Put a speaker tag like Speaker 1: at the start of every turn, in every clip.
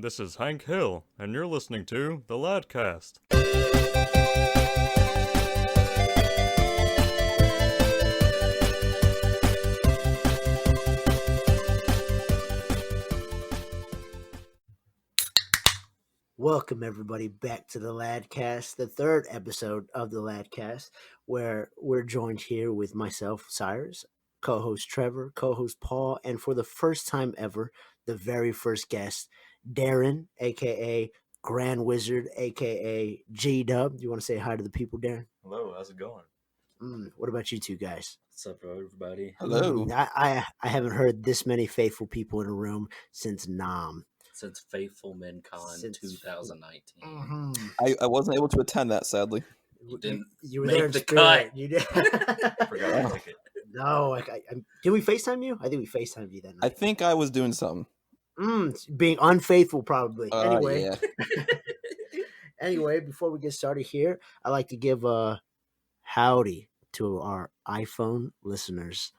Speaker 1: This is Hank Hill, and you're listening to the Ladcast.
Speaker 2: Welcome, everybody, back to the Ladcast, the third episode of the Ladcast, where we're joined here with myself, Cyrus, co-host Trevor, co-host Paul, and for the first time ever, the very first guest, Darin, a.k.a. Grand Wizard, a.k.a. G-Dub. Do you want to say hi to the people, Darin?
Speaker 1: Hello, how's it going?
Speaker 2: What about you two guys?
Speaker 3: What's up, everybody?
Speaker 4: Hello.
Speaker 2: I haven't heard this many faithful people in a room since Nam.
Speaker 3: Since Faithful MinCon
Speaker 2: Since-
Speaker 3: 2019.
Speaker 4: I wasn't able to attend that, sadly.
Speaker 3: You didn't
Speaker 2: You were
Speaker 3: make
Speaker 2: there in
Speaker 3: the
Speaker 2: spirit.
Speaker 3: cut.
Speaker 2: You did.
Speaker 1: Forgot the ticket.
Speaker 2: No, did we FaceTime you? I think we FaceTimed you that
Speaker 4: I
Speaker 2: night.
Speaker 4: think I was doing something.
Speaker 2: Being unfaithful, probably. Anyway,
Speaker 4: Yeah.
Speaker 2: anyway, before we get started here, I'd like to give a howdy to our iPhone listeners.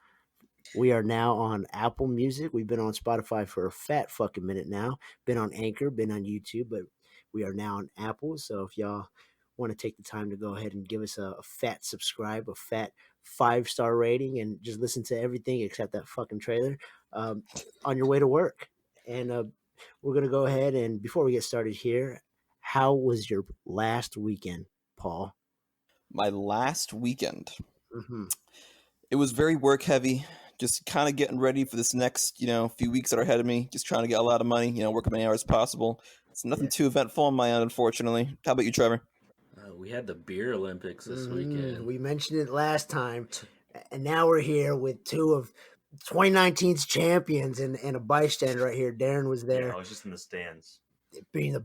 Speaker 2: We are now on Apple Music. We've been on Spotify for a fat fucking minute now. Been on Anchor, been on YouTube, but we are now on Apple. So if y'all want to take the time to go ahead and give us a fat subscribe, a fat 5-star rating, and just listen to everything except that fucking trailer on your way to work. And we're going to go ahead and before we get started here, how was your last weekend, Paul?
Speaker 4: My last weekend.
Speaker 2: Mm-hmm.
Speaker 4: It was very work heavy. Just kind of getting ready for this next, few weeks that are ahead of me. Just trying to get a lot of money, work as many hours as possible. It's nothing too eventful on my end, unfortunately. How about you, Trevor?
Speaker 3: We had the Beer Olympics this weekend.
Speaker 2: We mentioned it last time, and now we're here with two of 2019's champions and a bystander right here. Darin was there,
Speaker 1: Yeah, I was just in the stands.
Speaker 2: being the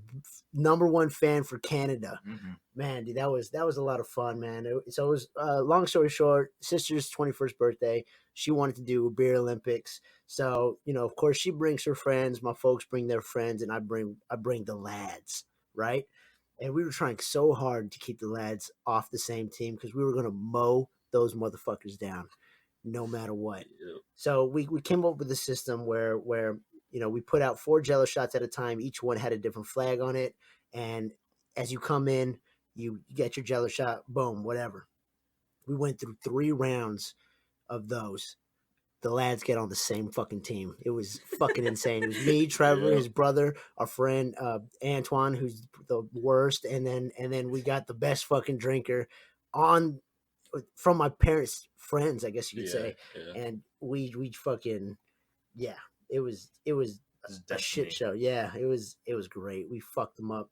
Speaker 2: number one fan for Canada.
Speaker 1: Mm-hmm.
Speaker 2: Man, dude, that was a lot of fun, man. So it was long story short, sister's 21st birthday. She wanted to do Beer Olympics, so of course, she brings her friends. My folks bring their friends, and I bring the lads, right? And we were trying so hard to keep the lads off the same team because we were gonna mow those motherfuckers down, no matter what.
Speaker 3: Yep.
Speaker 2: So we came up with a system where we put out 4 Jello shots at a time. Each one had a different flag on it, and as you come in, you get your Jello shot. Boom, whatever. We went through 3 rounds of those. The lads get on the same fucking team. It was fucking insane. It was me, Trevor,
Speaker 3: Yeah.
Speaker 2: his brother, our friend Antoine, who's the worst, and then we got the best fucking drinker from my parents' friends, I guess you could say.
Speaker 3: Yeah.
Speaker 2: And we fucking it was
Speaker 1: This is
Speaker 2: a shit
Speaker 1: destiny.
Speaker 2: show. Yeah, it was great. We fucked them up.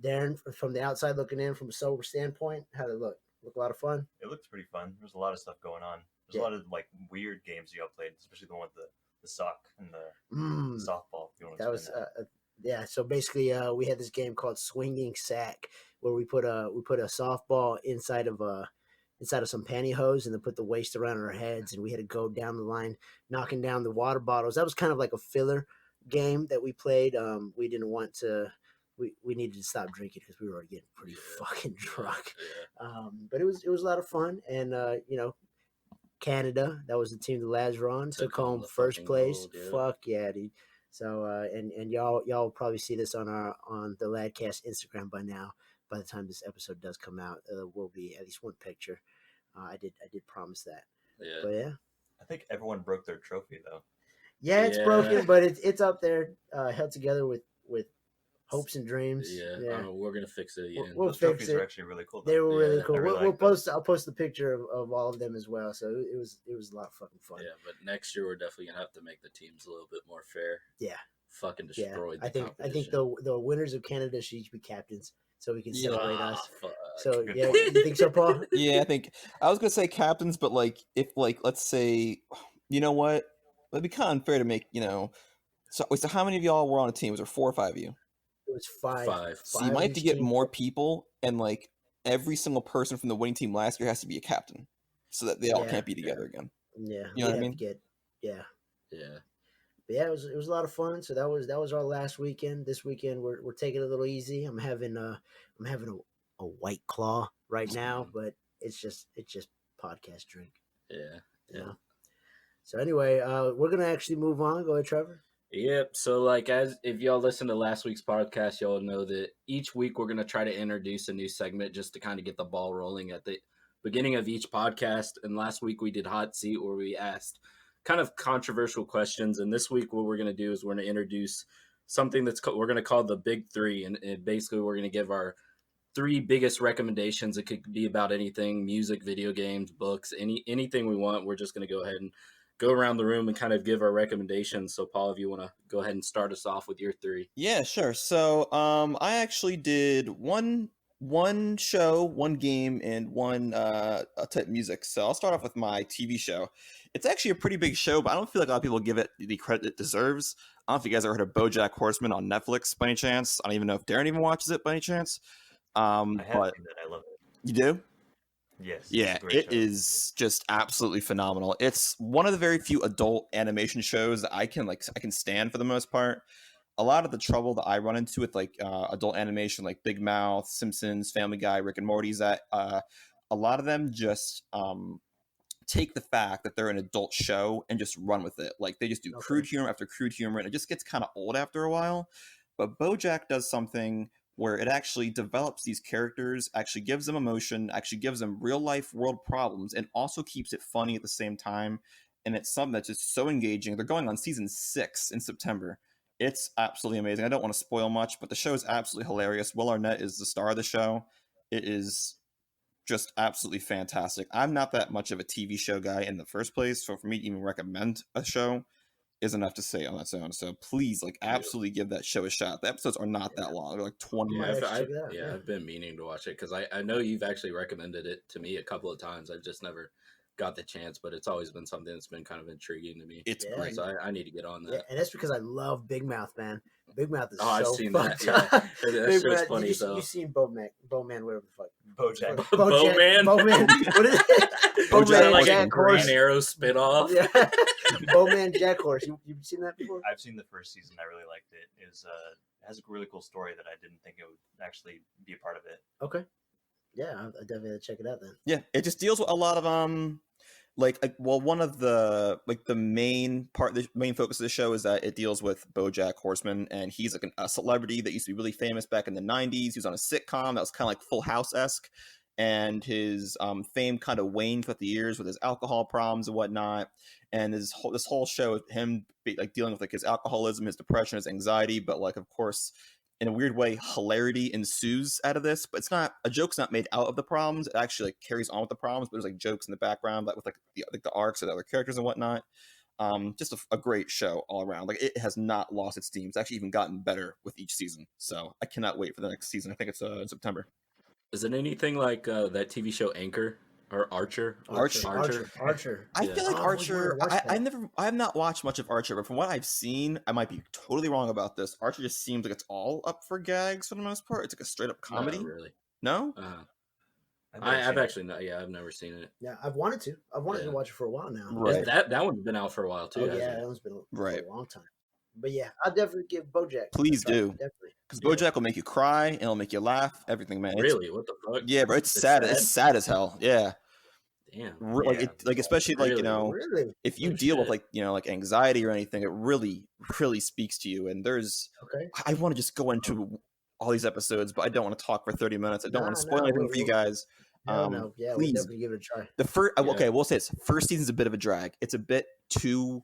Speaker 2: Darin, from the outside looking in, from a sober standpoint, how did it look? Look a lot of fun.
Speaker 1: It looked pretty fun. There was a lot of stuff going on. There's
Speaker 2: Yeah.
Speaker 1: a lot of weird games you all played, especially the one with the sock and the softball. If you want to
Speaker 2: That was So basically, we had this game called Swinging Sack, where we put a softball inside of some pantyhose and then put the waist around our heads, and we had to go down the line knocking down the water bottles. That was kind of like a filler game that we played. We didn't want to. We needed to stop drinking because we were already getting pretty fucking drunk.
Speaker 3: Yeah.
Speaker 2: But it was a lot of fun, and Canada, that was the team the lads were on, took home
Speaker 3: the
Speaker 2: first
Speaker 3: fucking
Speaker 2: place.
Speaker 3: gold, yeah.
Speaker 2: Fuck yeah, dude. So and y'all will probably see this on the Ladcast Instagram by now. By the time this episode does come out, will be at least one picture. I did promise that.
Speaker 3: Yeah.
Speaker 2: But yeah.
Speaker 1: I think everyone broke their trophy though.
Speaker 2: Yeah, it's
Speaker 3: Yeah.
Speaker 2: broken, but it's up there, held together with hopes and dreams.
Speaker 3: Yeah. We're going to fix it again.
Speaker 2: We'll
Speaker 1: Those
Speaker 2: fix
Speaker 1: trophies
Speaker 2: it.
Speaker 1: are actually really cool.
Speaker 2: They were really
Speaker 3: Yeah,
Speaker 2: cool.
Speaker 1: I really
Speaker 2: We'll
Speaker 1: like those.
Speaker 2: I'll post the picture of all of them as well. So it was a lot of fucking fun.
Speaker 3: Yeah, but next year we're definitely going to have to make the teams a little bit more fair.
Speaker 2: Yeah.
Speaker 3: Fucking
Speaker 2: Yeah,
Speaker 3: destroyed
Speaker 2: I think
Speaker 3: competition.
Speaker 2: the winners of Canada should each be captains, so we can
Speaker 4: Yeah.
Speaker 2: celebrate us.
Speaker 3: Fuck.
Speaker 2: So
Speaker 1: Good
Speaker 2: yeah,
Speaker 1: point.
Speaker 2: you think so, Paul?
Speaker 4: Yeah, I think I was gonna say captains, but if let's say, you know what? It'd be kind of unfair to make, So how many of y'all were on a team? Was there 4 or 5 of you?
Speaker 2: It was five.
Speaker 3: Five.
Speaker 4: So you might have to get more people, and every single person from the winning team last year has to be a captain, so that they all
Speaker 2: Yeah.
Speaker 4: can't be together again.
Speaker 2: Yeah,
Speaker 4: You know what I
Speaker 2: we'd have
Speaker 4: mean?
Speaker 2: to get
Speaker 3: Yeah.
Speaker 2: But yeah, it was a lot of fun. So that was our last weekend. This weekend we're taking it a little easy. I'm having a White Claw right now, but it's just podcast drink.
Speaker 3: Yeah.
Speaker 2: You know? So anyway, we're gonna actually move on. Go ahead, Trevor.
Speaker 3: Yep. So, like, as if y'all listen to last week's podcast, y'all know that each week we're gonna try to introduce a new segment just to kind of get the ball rolling at the beginning of each podcast. And last week we did hot seat, where we asked kind of controversial questions. And this week, what we're gonna do is we're gonna introduce something we're gonna call the Big Three, and basically we're gonna give our three biggest recommendations. It could be about anything: music, video games, books, anything we want. We're just gonna go ahead and go around the room and kind of give our recommendations. So, Paul, if you want to go ahead and start us off with your three.
Speaker 4: Yeah, sure. So, I actually did one show, one game, and one type of music. So I'll start off with my TV show. It's actually a pretty big show, but I don't feel like a lot of people give it the credit it deserves. I don't know if you guys ever heard of BoJack Horseman on Netflix by any chance. I don't even know if Darin even watches it by any chance.
Speaker 1: I have
Speaker 4: But
Speaker 1: seen that. I love it.
Speaker 4: you do?
Speaker 1: Yes. it's
Speaker 4: Yeah,
Speaker 1: a great
Speaker 4: it
Speaker 1: show.
Speaker 4: is just absolutely phenomenal. It's one of the very few adult animation shows that I can stand for the most part. A lot of the trouble that I run into with adult animation like Big Mouth, Simpsons, Family Guy, Rick and Morty is that a lot of them just take the fact that they're an adult show and just run with it. Like they just do crude humor after crude humor, and it just gets kind of old after a while. But BoJack does something where it actually develops these characters, actually gives them emotion, actually gives them real life world problems, and also keeps it funny at the same time. And it's something that's just so engaging. They're going on season 6 in September. It's absolutely amazing. I don't want to spoil much, but the show is absolutely hilarious. Will Arnett is the star of the show. It is just absolutely fantastic. I'm not that much of a TV show guy in the first place, so for me to even recommend a show is enough to say on its own. So please, absolutely give that show a shot. The episodes are not that long; they're like 20
Speaker 3: Yeah,
Speaker 4: minutes.
Speaker 3: I've been meaning to watch it because I know you've actually recommended it to me a couple of times. I've just never got the chance, but it's always been something that's been kind of intriguing to me.
Speaker 4: It's great.
Speaker 3: So I need to get on that.
Speaker 2: Yeah, and that's because I love Big Mouth, man. Big Mouth is
Speaker 3: I've
Speaker 2: so
Speaker 3: seen
Speaker 2: fucked
Speaker 3: that.
Speaker 2: up.
Speaker 3: Yeah. That
Speaker 2: Big
Speaker 3: show's
Speaker 2: Mouth,
Speaker 3: funny.
Speaker 2: you've seen Bowman, whatever the fuck.
Speaker 1: BoJack.
Speaker 3: Bowman?
Speaker 2: Bowman. What is it?
Speaker 3: BoJack
Speaker 2: Bowman,
Speaker 3: like
Speaker 2: Jack
Speaker 3: a Green
Speaker 2: Horse.
Speaker 3: Arrow spinoff.
Speaker 2: Yeah. Bowman, Jack Horse. You've seen that before?
Speaker 1: I've seen the first season. I really liked it. It has a really cool story that I didn't think it would actually be a part of it.
Speaker 2: Okay. Yeah, I'll definitely have to check it out then.
Speaker 4: Yeah, it just deals with a lot of one of the the main focus of the show is that it deals with BoJack Horseman, and he's like a celebrity that used to be really famous back in the 90s. He was on a sitcom that was kind of like Full House-esque, and his fame kind of waned with the years with his alcohol problems and whatnot. And this whole show is him dealing with his alcoholism, his depression, his anxiety, but of course, in a weird way, hilarity ensues out of this. But it's not a joke's not made out of the problems. It actually carries on with the problems, but there's jokes in the background, with the arcs of the other characters and whatnot. Just a great show all around. It has not lost its steam. It's actually even gotten better with each season. So I cannot wait for the next season. I think it's in September.
Speaker 3: Is it anything like that TV show Anchor or Archer?
Speaker 2: Archer.
Speaker 4: I feel like Archer. I have not watched much of Archer, but from what I've seen, I might be totally wrong about this. Archer just seems like it's all up for gags for the most part. It's like a straight up comedy.
Speaker 3: Not really?
Speaker 4: No.
Speaker 3: I've actually not. Yeah, I've never seen it.
Speaker 2: Yeah, I've wanted to. I've wanted to watch it for a while now.
Speaker 4: Right.
Speaker 3: That one's been out for a while too.
Speaker 2: Yeah, that one's been for
Speaker 4: a
Speaker 2: long time. But yeah, I'll definitely give BoJack.
Speaker 4: Please do.
Speaker 2: Definitely.
Speaker 4: Because BoJack will make you cry and it'll make you laugh. Everything, man.
Speaker 3: Really? What the fuck?
Speaker 4: Yeah, bro. It's sad. It's sad as hell. Yeah.
Speaker 3: Damn.
Speaker 4: Especially
Speaker 2: really?
Speaker 4: if you deal with anxiety or anything, it really speaks to you. And I want to just go into all these episodes, but I don't want to talk for 30 minutes. I don't want to spoil anything for you guys.
Speaker 2: No. Yeah,
Speaker 4: please.
Speaker 2: We'll definitely give it a try.
Speaker 4: The first, okay, we'll say this. First season's a bit of a drag. It's a bit too.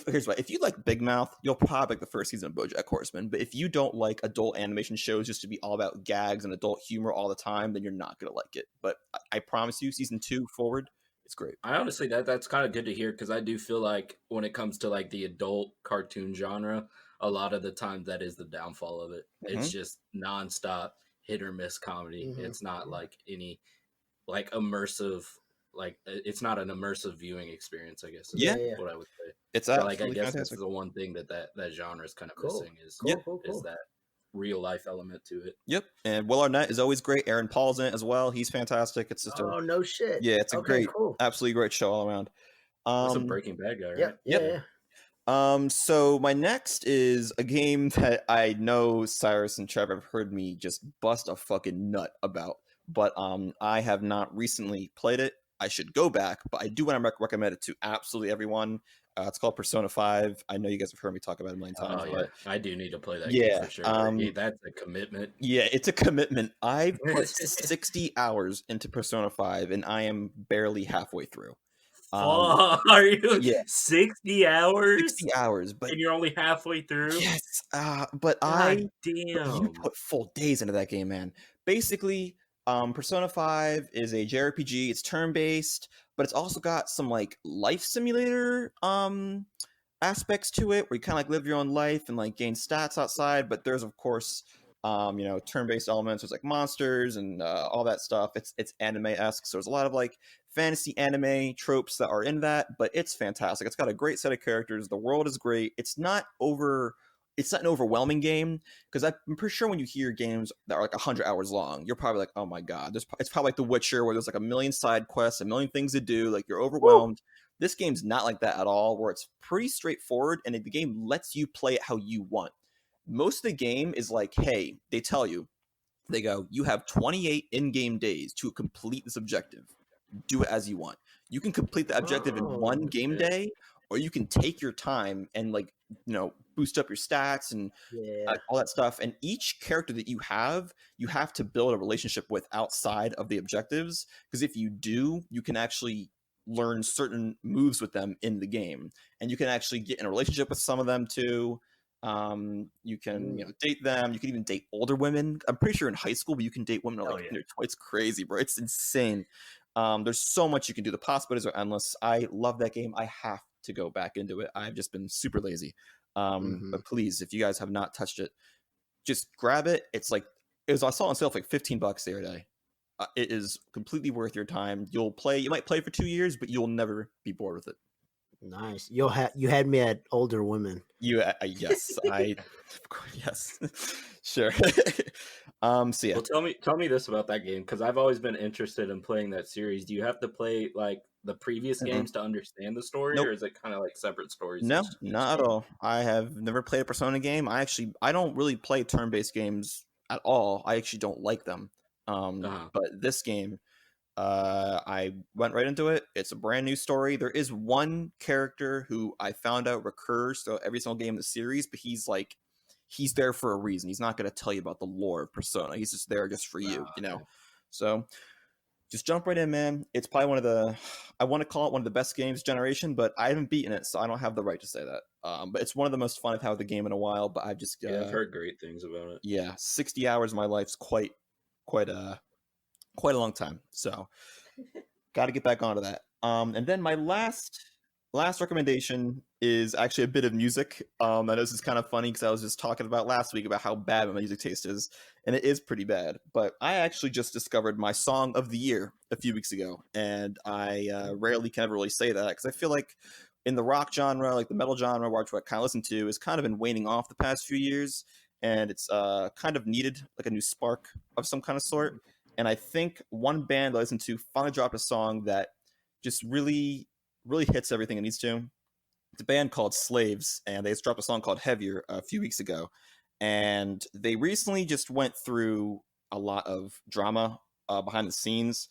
Speaker 4: Here's what: if you like Big Mouth, you'll probably like the first season of BoJack Horseman. But if you don't like adult animation shows just to be all about gags and adult humor all the time, then you're not gonna like it. But I promise you, season 2 forward, it's great.
Speaker 3: I honestly that's kind of good to hear because I do feel like when it comes to the adult cartoon genre, a lot of the time that is the downfall of it. Mm-hmm. It's just nonstop hit or miss comedy. Mm-hmm. It's not any immersive. It's not an immersive viewing experience, I guess.
Speaker 4: Yeah,
Speaker 3: what I would say.
Speaker 4: It's
Speaker 3: so, I
Speaker 4: guess
Speaker 3: fantastic. That's the one thing that genre is kind of missing is that real life element to it.
Speaker 4: Yep, and Will Arnett is always great. Aaron Paul's in it as well. He's fantastic. It's just
Speaker 2: no shit.
Speaker 4: Yeah, it's a absolutely great show all around.
Speaker 3: That's a Breaking Bad guy, right?
Speaker 2: Yeah.
Speaker 4: So my next is a game that I know Cyrus and Trevor have heard me just bust a fucking nut about, but I have not recently played it. I should go back, but I do want to recommend it to absolutely everyone. It's called Persona 5. I know you guys have heard me talk about it a million times.
Speaker 3: Oh yeah,
Speaker 4: But
Speaker 3: I do need to play that
Speaker 4: yeah,
Speaker 3: game for sure. Hey, that's a commitment.
Speaker 4: yeah, it's a commitment. I've put 60 hours into Persona 5, and I am barely halfway through.
Speaker 3: Are you
Speaker 4: Yeah,
Speaker 3: 60 hours?
Speaker 4: 60 hours, but
Speaker 3: And you're only halfway through?
Speaker 4: yes, but
Speaker 3: God
Speaker 4: you
Speaker 3: damn.
Speaker 4: put full days into that game, man. Basically, Persona 5 is a JRPG. It's turn-based, but it's also got some like life simulator aspects to it, where you kind of like live your own life and like gain stats outside. But there's of course, turn-based elements. There's like monsters and all that stuff. It's anime-esque, so there's a lot of like fantasy anime tropes that are in that. But it's fantastic. It's got a great set of characters. The world is great. It's not an overwhelming game, because I'm pretty sure when you hear games that are like 100 hours long, you're probably like, oh my god, it's probably like The Witcher, where there's like a million side quests, a million things to do, like you're overwhelmed. This game's not like that at all, where it's pretty straightforward, and the game lets you play it how you want. Most of the game is like, hey, they tell you, they go, you have 28 in-game days to complete this objective. Do it as you want. You can complete the objective in one game day, or you can take your time and like, boost up your stats and all that stuff. And each character that you have to build a relationship with outside of the objectives, because if you do, you can actually learn certain moves with them in the game, and you can actually get in a relationship with some of them too. You can date them. You can even date older women. I'm pretty sure in high school, but you can date women like it's crazy, bro. It's insane. There's so much you can do. The possibilities are endless. I love that game. I have to go back into it. I've just been super lazy. But please, if you guys have not touched it, just grab it. I saw it on sale for like $15 the other day. It is completely worth your time. You might play for 2 years, but you'll never be bored with it.
Speaker 2: Nice. You had me at older women.
Speaker 4: Yes, yes, sure. So yeah.
Speaker 3: Well, tell me this about that game, because I've always been interested in playing that series. Do you have to play like the previous games to understand the story, or is it kind of like separate stories?
Speaker 4: No, not at all. I have never played a Persona game. I don't really play turn-based games at all. I actually don't like them. But this game, I went right into it. It's a brand new story. There is one character who I found out recurs to every single game in the series, but he's there for a reason. He's not going to tell you about the lore of Persona. He's just there just for you, So just jump right in, man. It's probably I want to call it one of the best games generation, but I haven't beaten it, so I don't have the right to say that. But it's one of the most fun I've had with the game in a while. But I've just
Speaker 3: I've heard great things about it.
Speaker 4: Yeah, 60 hours of my life's quite a long time. So got to get back onto that. And then my last recommendation is actually a bit of music. I know this is kind of funny because I was just talking about last week about how bad my music taste is, and it is pretty bad. But I actually just discovered my song of the year a few weeks ago, and I rarely can ever really say that, because I feel like in the rock genre, like the metal genre, which I kind of listen to, has kind of been waning off the past few years, and it's kind of needed like a new spark of some kind of sort. And I think one band I listened to finally dropped a song that just really, really hits everything it needs to. It's a band called Slaves, and they just dropped a song called Heavier a few weeks ago. And they recently just went through a lot of drama behind the scenes.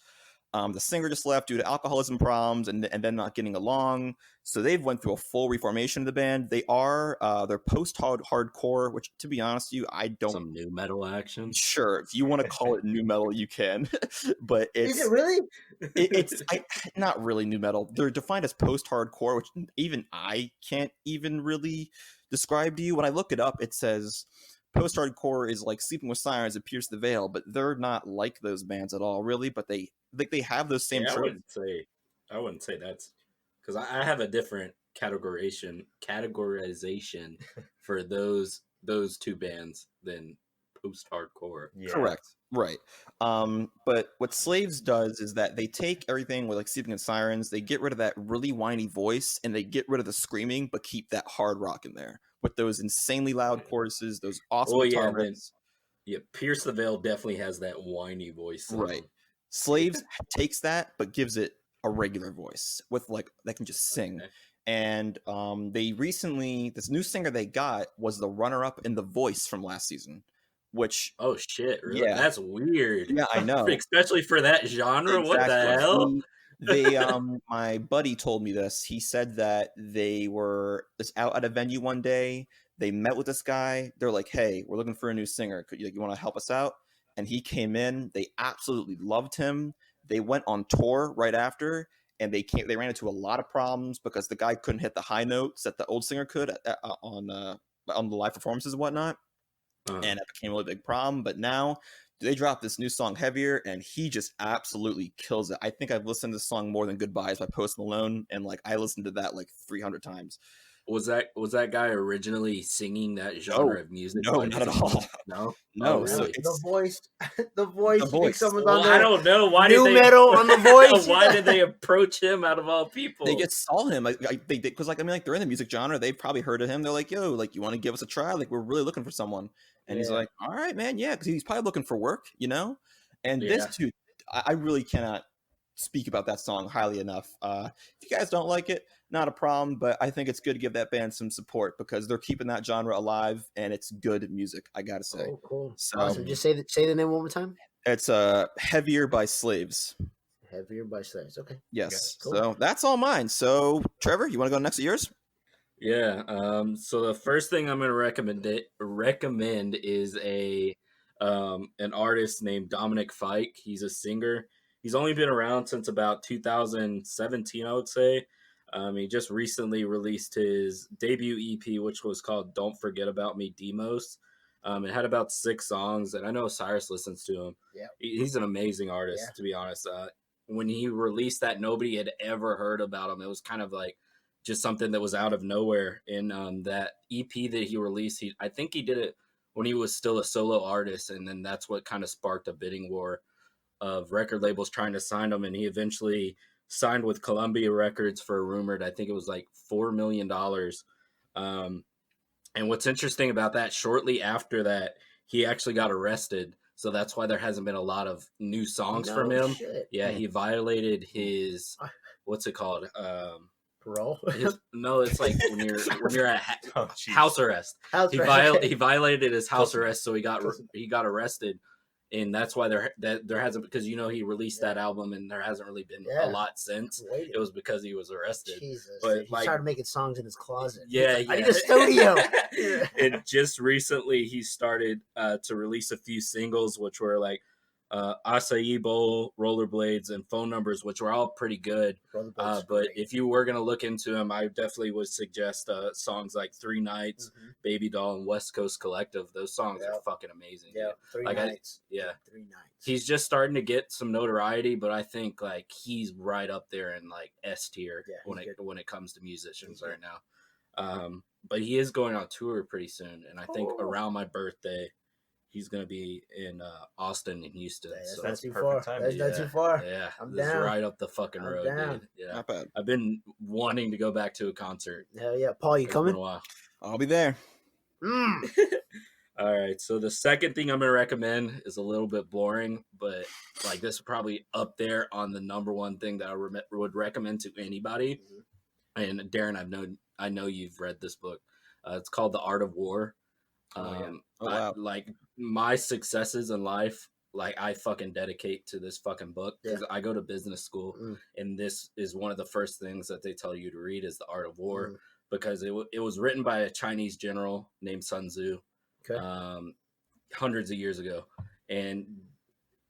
Speaker 4: The singer just left due to alcoholism problems and then not getting along. So they've went through a full reformation of the band. They're post-hardcore, which, to be honest with you, I don't...
Speaker 3: Some new metal action?
Speaker 4: Sure, if you want to call it new metal, you can. But it's...
Speaker 2: Is it really?
Speaker 4: It's not really new metal. They're defined as post-hardcore, which even I can't even really describe to you. When I look it up, it says... Post-hardcore is like Sleeping with Sirens and Pierce the Veil, but they're not like those bands at all, really. But they have those same tropes.
Speaker 3: I wouldn't say that's, because I have a different categorization for those two bands than post-hardcore.
Speaker 1: Yeah.
Speaker 4: Correct. Right. But what Slaves does is that they take everything with like Sleeping with Sirens, they get rid of that really whiny voice, and they get rid of the screaming, but keep that hard rock in there with those insanely loud choruses, those awesome guitar riffs.
Speaker 3: Yeah, Pierce the Veil definitely has that whiny voice.
Speaker 4: Right. Slaves takes that, but gives it a regular voice with like that can just sing. Okay. And they recently, this new singer they got was the runner-up in The Voice from last season. Which,
Speaker 3: oh shit, really?
Speaker 4: Yeah.
Speaker 3: That's weird.
Speaker 4: Yeah, I know.
Speaker 3: Especially for that genre. Exactly. What the hell?
Speaker 4: They my buddy told me this. He said that they were just out at a venue one day. They met with this guy. They're like, "Hey, we're looking for a new singer. You want to help us out?" And he came in. They absolutely loved him. They went on tour right after, and they ran into a lot of problems because the guy couldn't hit the high notes that the old singer could on the live performances and whatnot. And it became a really big problem. But now they dropped this new song, Heavier, and he just absolutely kills it. I think I've listened to this song more than Goodbyes by Post Malone, and like I listened to that like 300 times.
Speaker 3: Was that guy originally singing that genre of music?
Speaker 4: No, not at all.
Speaker 3: No,
Speaker 4: No.
Speaker 3: Oh,
Speaker 4: So
Speaker 3: really?
Speaker 2: The voice. The voice.
Speaker 4: The Voice.
Speaker 2: Someone's
Speaker 3: Well,
Speaker 2: on there.
Speaker 3: I don't know. Why
Speaker 2: New
Speaker 3: did they
Speaker 2: metal on The Voice.
Speaker 3: Why did they approach him out of all people?
Speaker 4: they just saw him. Because they're in the music genre. They've probably heard of him. They're like, "Yo, like you want to give us a try? Like we're really looking for someone." And he's
Speaker 2: Yeah.
Speaker 4: like, "All right, man, yeah," because he's probably looking for work, you know. And
Speaker 3: Yeah.
Speaker 4: this dude, I really cannot speak about that song highly enough. If you guys don't like it, not a problem, but I think it's good to give that band some support because they're keeping that genre alive and it's good music, I gotta say.
Speaker 2: Oh, cool.
Speaker 4: So
Speaker 2: Awesome. Just say the name one more time.
Speaker 4: it's Heavier by Slaves.
Speaker 2: Heavier by Slaves. Okay.
Speaker 4: Yes.
Speaker 2: cool.
Speaker 4: So that's all mine. So Trevor, you want to go next to yours?
Speaker 3: Yeah. So the first thing I'm gonna recommend is an artist named Dominic Fike. He's a singer. He's only been around since about 2017, I would say. He just recently released his debut EP, which was called "Don't Forget About Me" Demos. It had about 6 songs, and I know Cyrus listens to him.
Speaker 2: Yeah.
Speaker 3: He's an amazing artist,
Speaker 2: Yeah.
Speaker 3: to be honest. When he released that, nobody had ever heard about him. It was kind of like just something that was out of nowhere. And that EP that he released, I think he did it when he was still a solo artist, and then that's what kind of sparked a bidding war of record labels trying to sign him, and he eventually signed with Columbia Records for rumored, I think it was like $4 million. And what's interesting about that, shortly after that, he actually got arrested. So that's why there hasn't been a lot of new songs from him.
Speaker 2: Shit.
Speaker 3: Yeah, he violated his, what's it called?
Speaker 2: Parole.
Speaker 3: No, it's like when you're at
Speaker 1: Oh, jeez.
Speaker 3: house arrest.
Speaker 2: House
Speaker 3: He
Speaker 2: arrest.
Speaker 3: he violated his house arrest, so he got arrested, and that's why there hasn't, because he released that album and there hasn't really been a lot since.
Speaker 2: Wait.
Speaker 3: It was because he was arrested.
Speaker 2: Jesus.
Speaker 3: But,
Speaker 2: He
Speaker 3: like-
Speaker 2: started making songs in his closet.
Speaker 3: Yeah,
Speaker 2: He's
Speaker 3: yeah.
Speaker 2: like, I need a studio.
Speaker 3: And just recently he started to release a few singles, which were like Acai Bowl, Rollerblades, and Phone Numbers, which were all pretty good. But if you were going to look into him, I definitely would suggest songs like 3 Nights, Baby Doll, and West Coast Collective. Those songs are fucking amazing.
Speaker 2: Yeah,
Speaker 3: dude.
Speaker 2: 3
Speaker 3: Like,
Speaker 2: nights.
Speaker 3: yeah.
Speaker 2: 3 nights.
Speaker 3: He's just starting to get some notoriety, but I think like he's right up there in like S tier
Speaker 2: Yeah, he's
Speaker 3: when it comes to musicians right now. But he is going on tour pretty soon, and I think around my birthday, he's gonna be in Austin and Houston.
Speaker 2: That's
Speaker 3: So
Speaker 2: not
Speaker 1: that's
Speaker 2: too
Speaker 1: perfect
Speaker 2: far.
Speaker 1: timing.
Speaker 2: That's not too far.
Speaker 3: yeah,
Speaker 2: I'm
Speaker 3: this is
Speaker 2: down.
Speaker 3: right up the fucking
Speaker 2: I'm
Speaker 3: road,
Speaker 2: down.
Speaker 3: dude. Yeah,
Speaker 4: Not bad.
Speaker 3: I've been wanting to go back to a concert.
Speaker 2: Hell yeah. Paul, you
Speaker 3: It's been
Speaker 2: coming?
Speaker 3: a while.
Speaker 4: I'll be there.
Speaker 3: All right, so the second thing I'm gonna recommend is a little bit boring, but like this is probably up there on the number one thing that I would recommend to anybody. And Darin, I know you've read this book. It's called The Art of War.
Speaker 4: Oh, wow.
Speaker 3: Like my successes in life, like I fucking dedicate to this fucking book because I go to business school, and this is one of the first things that they tell you to read is The Art of War because it was written by a Chinese general named Sun Tzu.
Speaker 2: Okay.
Speaker 3: Hundreds of years ago, and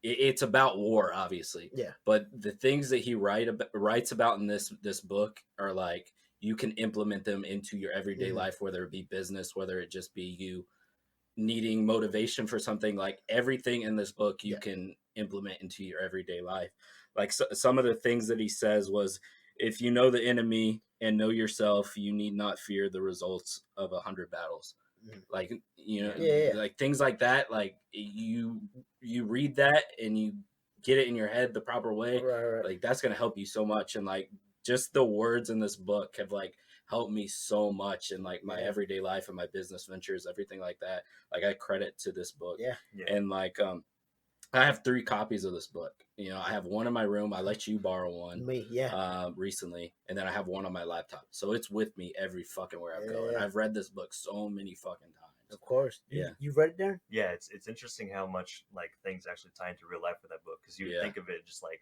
Speaker 3: it's about war, obviously.
Speaker 2: Yeah.
Speaker 3: But the things that he writes about in this book are like you can implement them into your everyday life, whether it be business, whether it just be you needing motivation for something. Like everything in this book, you can implement into your everyday life. Like some of the things that he says was, if you know the enemy and know yourself, you need not fear the results of 100 battles. Like, like things like that, like you read that and you get it in your head the proper way,
Speaker 2: Right.
Speaker 3: like that's going to help you so much. And like just the words in this book have like helped me so much in like my everyday life and my business ventures, everything like that. Like I credit to this book.
Speaker 2: Yeah.
Speaker 3: And like I have 3 copies of this book. I have one in my room. I let you borrow one.
Speaker 2: Me,
Speaker 3: Recently, and then I have one on my laptop. So it's with me every fucking where I go.
Speaker 2: Yeah.
Speaker 3: And I've read this book so many fucking times.
Speaker 2: Of course.
Speaker 3: Yeah.
Speaker 2: You've read it, Darren?
Speaker 1: Yeah, it's interesting how much like things actually tie into real life with that book because you would think of it just like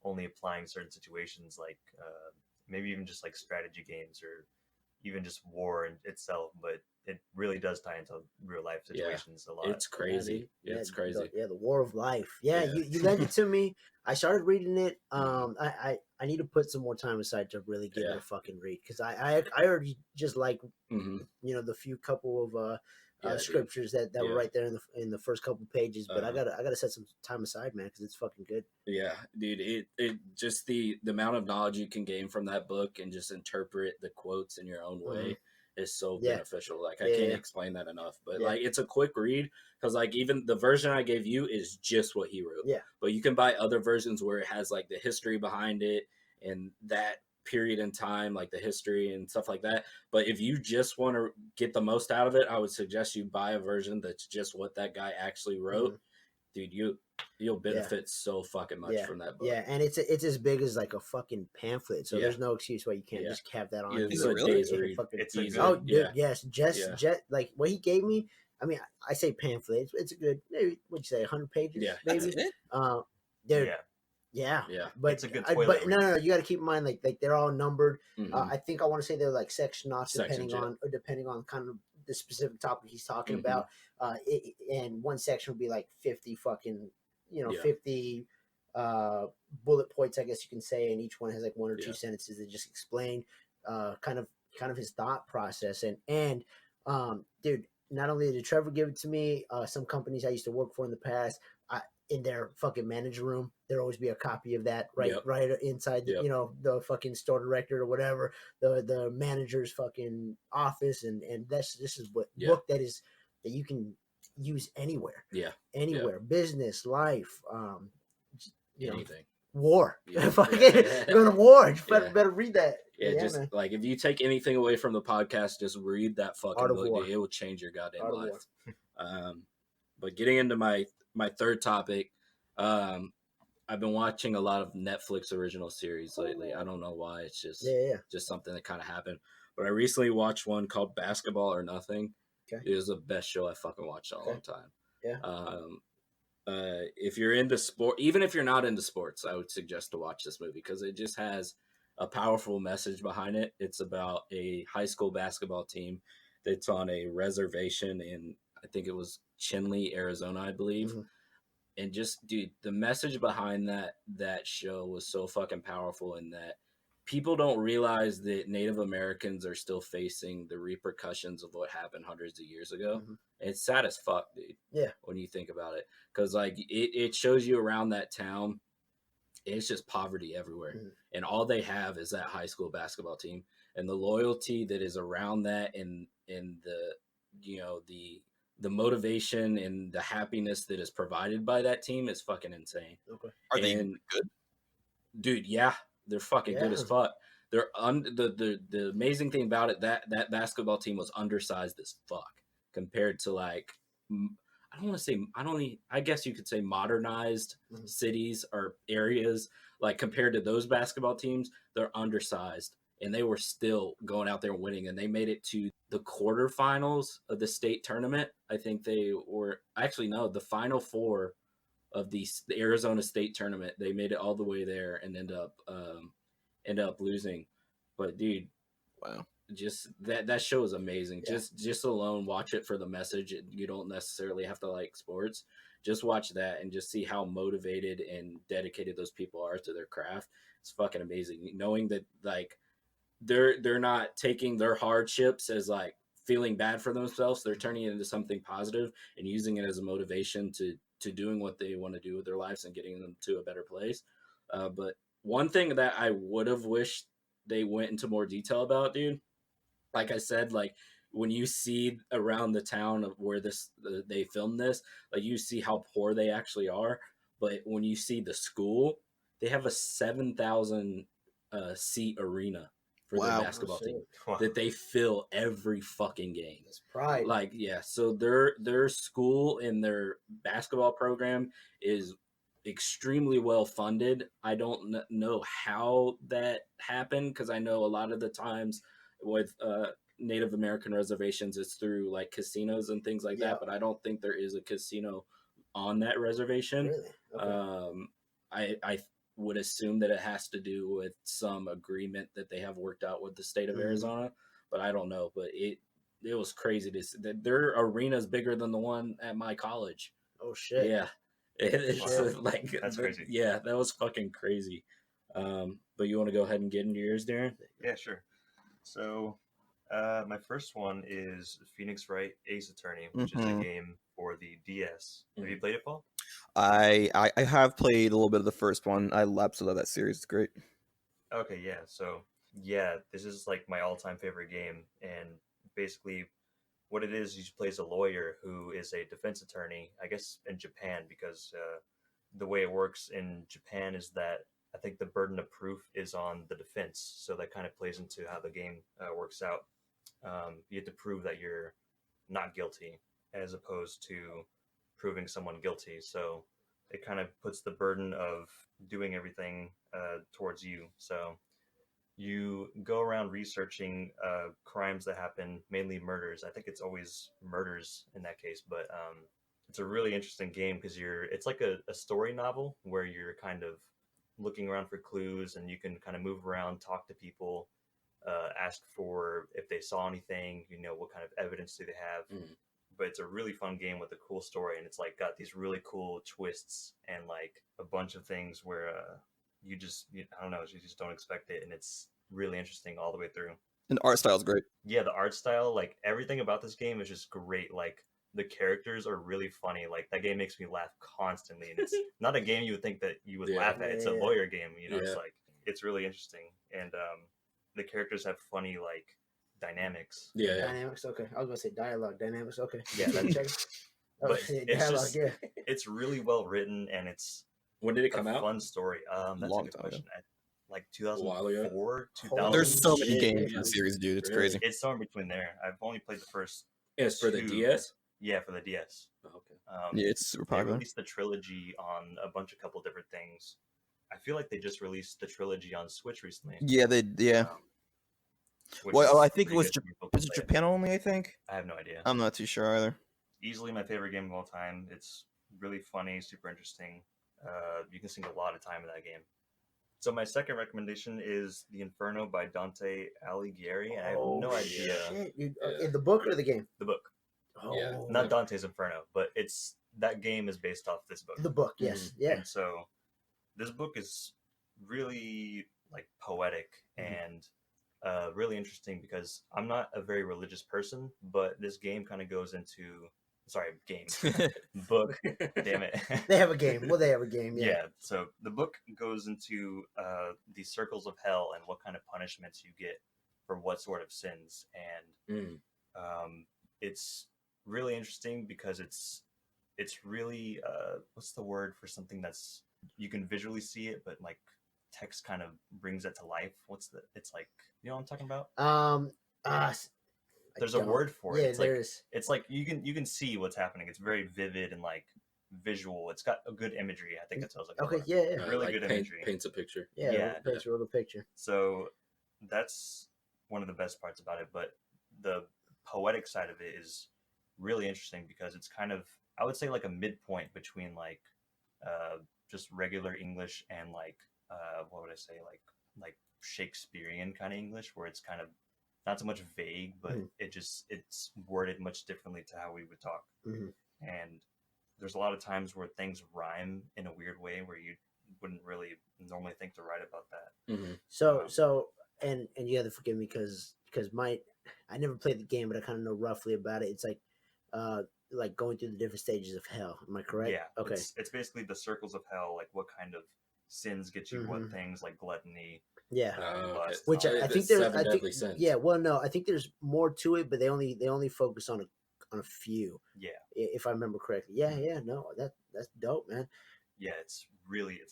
Speaker 1: only applying certain situations, like maybe even just like strategy games or even just war in itself, but it really does tie into real life situations a lot.
Speaker 3: It's crazy.
Speaker 2: Yeah,
Speaker 3: It's crazy.
Speaker 2: The War of Life. Yeah,
Speaker 3: Yeah.
Speaker 2: you lent it to me. I started reading it. I need to put some more time aside to really give it a fucking read, because I already just like the few couple of scriptures that were right there in the first couple pages, but I gotta set some time aside, man, because it's fucking good.
Speaker 3: Yeah, dude, it just the amount of knowledge you can gain from that book and just interpret the quotes in your own way is so beneficial. Like I can't explain that enough, but like it's a quick read, because like even the version I gave you is just what he wrote.
Speaker 2: Yeah,
Speaker 3: but you can buy other versions where it has like the history behind it and that period in time, like the history and stuff like that. But if you just want to get the most out of it, I would suggest you buy a version that's just what that guy actually wrote. Dude, you'll benefit so fucking much from that book.
Speaker 2: Yeah, and it's as big as like a fucking pamphlet, so there's no excuse why you can't just have that on.
Speaker 3: It's a day's read.
Speaker 1: It's easy.
Speaker 2: Oh, dude, yes, like what he gave me. I mean, I say pamphlet. It's a good, maybe what'd you say, 100 pages?
Speaker 3: Yeah,
Speaker 2: maybe.
Speaker 4: That's it?
Speaker 2: Dude,
Speaker 3: yeah.
Speaker 2: But
Speaker 1: it's a good toilet read.
Speaker 2: No, you got to keep in mind like they're all numbered. I think I want to say they're like sections depending on kind of the specific topic he's talking about. And one section would be like 50 fucking 50 bullet points, I guess you can say, and each one has like one or two sentences that just explain kind of his thought process. And dude, not only did Trevor give it to me, some companies I used to work for in the past, in their fucking manager room, there'll always be a copy of that right inside the, the fucking store director or whatever, the manager's fucking office, and this is what book that you can use anywhere. Business, life,
Speaker 3: anything.
Speaker 2: War. Fucking go to war. You better read that.
Speaker 3: Just man. Like if you take anything away from the podcast, just read that fucking book.
Speaker 2: War.
Speaker 3: It will change your goddamn life. But getting into my third topic, I've been watching a lot of Netflix original series lately. I don't know why. It's just just something that kind of happened. But I recently watched one called Basketball or Nothing. Okay. It was the best show I fucking watched in a long time. If you're into sport, even if you're not into sports, I would suggest to watch this movie because it just has a powerful message behind it. It's about a high school basketball team that's on a reservation in, I think it was Chinle, Arizona, I believe. And just, dude, the message behind that show was so fucking powerful in that people don't realize that Native Americans are still facing the repercussions of what happened hundreds of years ago. It's sad as fuck, dude. Yeah. When you think about it. Because, like, it shows you around that town, it's just poverty everywhere. And all they have is that high school basketball team. And the loyalty that is around that and the motivation and the happiness that is provided by that team is fucking insane. Okay.
Speaker 4: Are they good?
Speaker 3: Dude, yeah. They're fucking good as fuck. They're the amazing thing about it, that basketball team was undersized as fuck compared to, like, I guess you could say modernized cities or areas. Like, compared to those basketball teams, they're undersized. And they were still going out there and winning. And they made it to the quarterfinals of the state tournament. I think they were the final four of the Arizona State tournament. They made it all the way there and end up losing. But dude, wow, just that show is amazing. Just alone watch it for the message. You don't necessarily have to like sports. Just watch that and just see how motivated and dedicated those people are to their craft. It's fucking amazing. Knowing that, like, they're not taking their hardships as like feeling bad for themselves. They're turning it into something positive and using it as a motivation to doing what they want to do with their lives and getting them to a better place. But one thing that I would have wished they went into more detail about, dude, like I said, like when you see around the town of where they filmed this, like you see how poor they actually are. But when you see the school, they have a 7,000 seat arena for their basketball team that they fill every fucking game.
Speaker 2: That's pride.
Speaker 3: Like, yeah. So their school and their basketball program is extremely well funded. I don't know how that happened because I know a lot of the times with Native American reservations it's through like casinos and things like that, but I don't think there is a casino on that reservation.
Speaker 2: Really? Okay.
Speaker 3: would assume that it has to do with some agreement that they have worked out with the state of
Speaker 2: Mhm.
Speaker 3: Arizona, but I don't know. But it was crazy to see that their arena's bigger than the one at my college.
Speaker 2: Oh shit.
Speaker 3: Yeah, it's
Speaker 1: Wow.
Speaker 3: like
Speaker 1: That's crazy.
Speaker 3: Yeah, that was fucking crazy. But you want to go ahead and get into yours, Darin?
Speaker 1: Yeah, sure. So, my first one is Phoenix Wright Ace Attorney, which is a game for the DS. Have you played it, Paul?
Speaker 4: I have played a little bit of the first one. I absolutely love that series. It's great.
Speaker 1: Okay, yeah. So, yeah, this is like my all-time favorite game, and basically, what it is, you play as a lawyer who is a defense attorney, I guess in Japan, because the way it works in Japan is that I think the burden of proof is on the defense, so that kind of plays into how the game works out. You have to prove that you're not guilty, as opposed to proving someone guilty. So it kind of puts the burden of doing everything towards you. So you go around researching crimes that happen, mainly murders. I think it's always murders in that case, but it's a really interesting game because it's like a story novel where you're kind of looking around for clues, and you can kind of move around, talk to people, ask for if they saw anything, what kind of evidence do they have. But it's a really fun game with a cool story, and it's like got these really cool twists and like a bunch of things where I don't know, you just don't expect it, and it's really interesting all the way through.
Speaker 4: And the art style is great.
Speaker 1: Yeah, the art style, like everything about this game is just great. Like the characters are really funny. Like that game makes me laugh constantly, and it's not a game you would think that you would laugh at. It's a lawyer game, It's like it's really interesting, and the characters have funny like dynamics.
Speaker 2: Dynamics. Okay, I was gonna say dialogue. Dynamics. Okay.
Speaker 1: Yeah, that's but it's
Speaker 2: dialogue.
Speaker 1: just
Speaker 2: Yeah.
Speaker 1: it's really well written, and it's
Speaker 3: When did it come
Speaker 1: a
Speaker 3: out?
Speaker 1: fun story. That's
Speaker 4: Long
Speaker 1: a good
Speaker 4: time
Speaker 1: question. Like
Speaker 3: while ago.
Speaker 1: 2004,
Speaker 2: Holy
Speaker 1: 2000.
Speaker 4: There's so many
Speaker 2: shit,
Speaker 4: games in
Speaker 2: man.
Speaker 4: the series, dude. It's
Speaker 3: Really?
Speaker 4: crazy.
Speaker 1: It's somewhere between there. I've only played the first.
Speaker 3: It's for the
Speaker 1: two.
Speaker 3: DS.
Speaker 1: Yeah, for the DS.
Speaker 3: Oh, okay.
Speaker 4: Yeah, it's super
Speaker 1: They
Speaker 4: popular.
Speaker 1: released the trilogy on a couple different things. I feel like they just released the trilogy on Switch recently.
Speaker 4: Yeah,
Speaker 1: which
Speaker 4: Well,
Speaker 1: is
Speaker 4: I think it
Speaker 1: pretty
Speaker 4: was
Speaker 1: good for people to
Speaker 4: Was it
Speaker 1: play it.
Speaker 4: Japan only? I think.
Speaker 1: I have no idea.
Speaker 4: I'm not too sure either.
Speaker 1: Easily my favorite game of all time. It's really funny, super interesting. You can sink a lot of time in that game. So my second recommendation is The Inferno by Dante Alighieri, and I have no idea
Speaker 2: Shit. In the book or the game?
Speaker 1: the book.
Speaker 2: Oh,
Speaker 3: Yeah.
Speaker 1: Not Dante's Inferno, but that game is based off this book.
Speaker 2: the book. Yes. Yeah.
Speaker 1: And so this book is really like poetic and really interesting because I'm not a very religious person, but this game kind of goes into book. Damn it.
Speaker 2: They have a game. Well, they have a game.
Speaker 1: Yeah.
Speaker 2: Yeah.
Speaker 1: So the book goes into the circles of hell and what kind of punishments you get for what sort of sins, and it's really interesting because it's really what's the word for something that's you can visually see it, but like text kind of brings it to life. It's like, you know what I'm talking about? There's a word for it.
Speaker 2: Yeah,
Speaker 1: It's
Speaker 2: there
Speaker 1: like,
Speaker 2: is.
Speaker 1: it's like you can see what's happening. It's very vivid and like visual. It's got a good imagery. I think that's what I was looking
Speaker 2: Okay.
Speaker 1: for.
Speaker 2: Yeah. Yeah.
Speaker 1: Really good imagery.
Speaker 3: Paints a picture.
Speaker 2: Yeah.
Speaker 1: Yeah.
Speaker 2: Paints a real good picture.
Speaker 1: So that's one of the best parts about it. But the poetic side of it is really interesting because it's kind of, I would say, like a midpoint between like just regular English and like what would I say, like Shakespearean kind of English, where it's kind of not so much vague, but it's worded much differently to how we would talk. And there's a lot of times where things rhyme in a weird way where you wouldn't really normally think to write about that.
Speaker 2: So and you have to forgive me because I never played the game, but I kind of know roughly about it. It's like going through the different stages of hell. Am I correct?
Speaker 1: Yeah.
Speaker 2: Okay.
Speaker 1: It's basically the circles of hell, like what kind of sins get you what things, like gluttony.
Speaker 2: Yeah.
Speaker 1: Lust.
Speaker 2: Which I
Speaker 3: The
Speaker 2: think there's,
Speaker 3: seven
Speaker 2: I think,
Speaker 3: deadly sins.
Speaker 2: yeah. Well, no, I think there's more to it, but they only focus on a few.
Speaker 1: Yeah.
Speaker 2: If I remember correctly. Yeah. Yeah. No, that's dope, man.
Speaker 1: Yeah, it's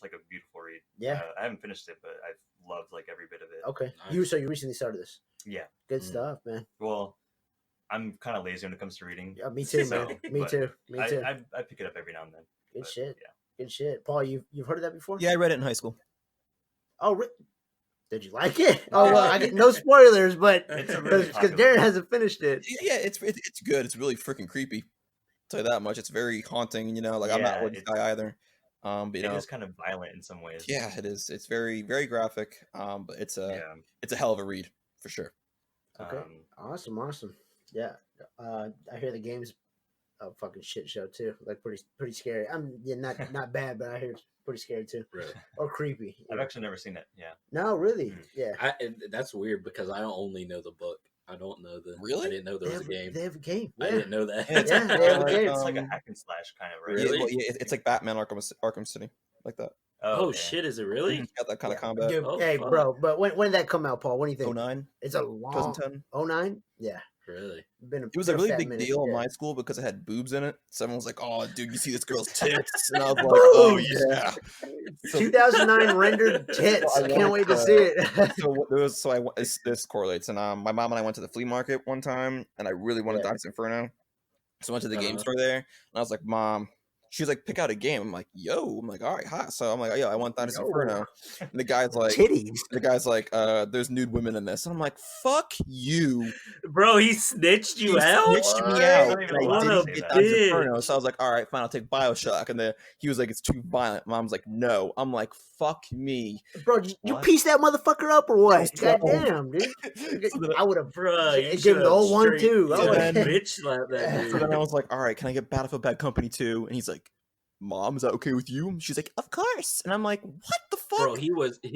Speaker 1: like a beautiful read.
Speaker 2: Yeah.
Speaker 1: I haven't finished it, but I've loved like every bit of it.
Speaker 2: Okay.
Speaker 3: Nice.
Speaker 2: So you recently started this.
Speaker 1: Yeah.
Speaker 2: Good stuff, man.
Speaker 1: Well, I'm kind of lazy when it comes to reading.
Speaker 2: Yeah, me too,
Speaker 1: So,
Speaker 2: man. Me
Speaker 1: but
Speaker 2: too. Me too.
Speaker 1: I pick it up every now and then.
Speaker 2: Good
Speaker 1: but,
Speaker 2: shit.
Speaker 1: Yeah.
Speaker 2: Good shit. Paul, you've heard of that before?
Speaker 4: Yeah, I read it in high school.
Speaker 2: Oh, did you like it? Oh well, I get no spoilers, but
Speaker 1: It's a really
Speaker 2: because
Speaker 1: popular
Speaker 2: Darin
Speaker 1: book.
Speaker 2: hasn't finished it.
Speaker 4: Yeah, it's good. It's really freaking creepy. I'll tell you that much. It's very haunting. Like I'm not a
Speaker 1: Yeah,
Speaker 4: religious guy either. But
Speaker 1: It is kind of violent in some ways.
Speaker 4: yeah, it is. It's very very graphic. But it's a hell of a read for sure.
Speaker 2: Okay, awesome. Yeah, I hear the game's a fucking shit show too. Like pretty scary. Not bad, but I hear it's pretty scary too.
Speaker 3: Really?
Speaker 2: Or creepy.
Speaker 1: I've actually never seen it. Yeah.
Speaker 2: No, really. Yeah.
Speaker 3: That's weird because I only know the book. I don't know the.
Speaker 4: Really?
Speaker 3: I didn't know there was a game.
Speaker 2: They have a game. Yeah.
Speaker 3: I didn't know that.
Speaker 2: Yeah, they have a game.
Speaker 1: It's like a hack and slash kind of, right?
Speaker 3: Really?
Speaker 4: It's like Batman Arkham City, like that.
Speaker 3: Oh
Speaker 1: okay.
Speaker 3: shit! Is it really?
Speaker 4: It's got that kind of combat.
Speaker 2: Dude,
Speaker 3: Oh,
Speaker 2: hey,
Speaker 3: fuck.
Speaker 2: bro, but when did that come out, Paul? What do you think?
Speaker 4: 09,
Speaker 2: It's a long
Speaker 4: 2010.
Speaker 2: 09? Yeah.
Speaker 3: Really?
Speaker 4: It was a really big deal in my school because it had boobs in it. So everyone was like, "Oh, dude, you see this girl's tits?" And I was like, "Oh yeah." So,
Speaker 2: 2009 rendered tits.
Speaker 4: So
Speaker 2: I
Speaker 4: I
Speaker 2: can't wait
Speaker 4: wanted
Speaker 2: to see it.
Speaker 4: this correlates. And my mom and I went to the flea market one time, and I really wanted Dante's Inferno, so I went to the game store there, and I was like, "Mom." She was like, "Pick out a game." I'm like, "Yo." I'm like, "All right, hot." So I'm like, "Yo, I want Dante's Inferno." And the guy's like,
Speaker 2: Titties.
Speaker 4: "There's nude women in this." And I'm like, "Fuck you."
Speaker 3: Bro, he snitched you
Speaker 4: He
Speaker 3: out.
Speaker 4: snitched me
Speaker 1: What?
Speaker 4: out.
Speaker 1: I
Speaker 4: And
Speaker 1: didn't
Speaker 4: I
Speaker 1: even
Speaker 4: didn't
Speaker 1: say
Speaker 4: get
Speaker 1: that.
Speaker 4: Dante's
Speaker 3: Bitch.
Speaker 4: Inferno. So I was like, all right, fine, I'll take Bioshock. And then he was like, it's too violent. Mom's like, no. I'm like, fuck me.
Speaker 2: Bro, you
Speaker 1: What?
Speaker 2: pieced that motherfucker up or what?
Speaker 4: was 12.
Speaker 2: Goddamn, dude.
Speaker 4: So then-
Speaker 2: I would have
Speaker 3: Bro, you
Speaker 2: give him the whole one too. I
Speaker 4: So
Speaker 2: would've-
Speaker 4: then-
Speaker 3: bitch slap that
Speaker 4: So
Speaker 3: dude.
Speaker 4: then I was like, all right, can I get Battlefield Bad Company 2? And he's like, Mom, is that okay with you? She's like, of course. And I'm like, what the fuck?
Speaker 3: Bro, he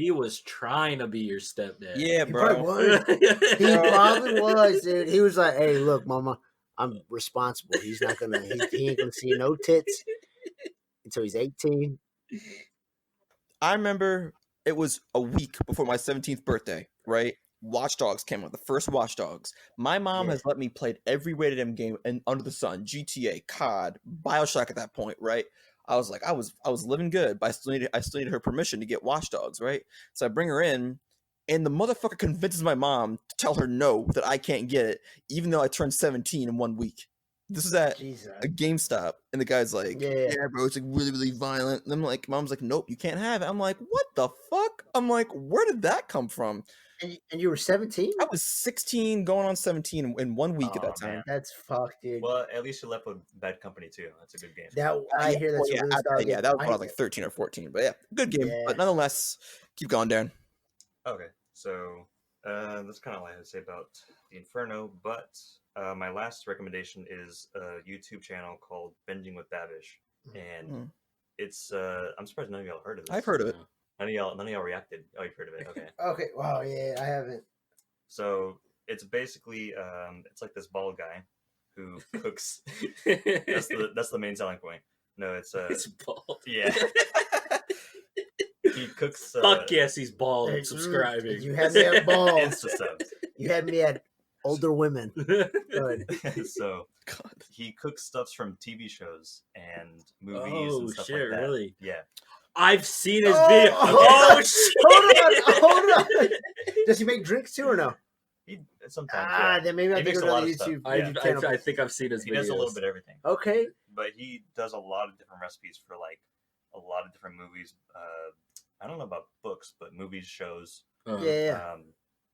Speaker 3: was trying to be your stepdad.
Speaker 4: Yeah,
Speaker 2: He
Speaker 4: bro.
Speaker 2: probably was. He probably was, dude. He was like, "Hey, look, mama, I'm responsible. He's not gonna. He ain't gonna see no tits until he's 18."
Speaker 4: I remember it was a week before my 17th birthday, right? Watch Dogs came out, the first Watch Dogs. My mom
Speaker 2: Yeah.
Speaker 4: has let me play every rated M game and under the sun, GTA, COD, Bioshock at that point, right? I was like, I was living good, but I still needed her permission to get Watch Dogs, right? So I bring her in, and the motherfucker convinces my mom to tell her no, that I can't get it, even though I turned 17 in 1 week. This is at
Speaker 2: Jesus.
Speaker 4: a GameStop, and the guy's like,
Speaker 2: Yeah.
Speaker 4: yeah, bro, it's like really, really violent. And I'm like, mom's like, nope, you can't have it. I'm like, what the fuck? I'm like, where did that come from?
Speaker 2: And you were 17?
Speaker 4: I was 16 going on 17 in 1 week at
Speaker 1: Oh,
Speaker 4: that time.
Speaker 1: man.
Speaker 2: That's fucked, dude.
Speaker 1: Well, at least you left with Bad Company too. That's a good game.
Speaker 2: That I hear that's
Speaker 4: Well,
Speaker 2: a really solid game.
Speaker 4: yeah, that was when I was like 13 or 14. But yeah, good game.
Speaker 2: Yeah.
Speaker 4: But nonetheless, keep going, Darren.
Speaker 1: Okay, so that's kind of all I had to say about the Inferno. But my last recommendation is a YouTube channel called Binging with Babish, and
Speaker 4: Hmm.
Speaker 1: it's I'm surprised none of y'all heard of this.
Speaker 4: I've heard of it.
Speaker 1: None of y'all reacted. Oh, you've heard of it? Okay.
Speaker 2: Okay. Wow. Yeah, I haven't.
Speaker 1: So it's basically it's like this bald guy who cooks. That's the main selling point. No,
Speaker 3: He's bald.
Speaker 1: yeah. He cooks.
Speaker 3: Fuck yes, he's bald.
Speaker 2: Hey,
Speaker 3: I'm subscribing.
Speaker 2: You had me at balls.
Speaker 1: Insta subs.
Speaker 2: You had me at older women. Good.
Speaker 1: So
Speaker 4: God.
Speaker 1: he cooks stuffs from TV shows and movies
Speaker 3: Oh,
Speaker 1: and stuff
Speaker 3: shit,
Speaker 1: like that.
Speaker 3: really?
Speaker 1: Yeah.
Speaker 3: I've seen his
Speaker 2: Oh,
Speaker 3: video. Oh shit!
Speaker 2: Hold on. Does he make drinks too or no?
Speaker 1: He sometimes.
Speaker 2: Then maybe I
Speaker 1: He
Speaker 2: think
Speaker 1: makes a
Speaker 2: another
Speaker 1: lot of stuff.
Speaker 2: YouTube.
Speaker 3: I,
Speaker 2: YouTube channel.
Speaker 3: I think I've seen his
Speaker 1: He
Speaker 3: videos.
Speaker 1: does a little bit of everything.
Speaker 2: Okay.
Speaker 1: But he does a lot of different recipes for like a lot of different movies. I don't know about books, but movies, shows.
Speaker 2: Yeah.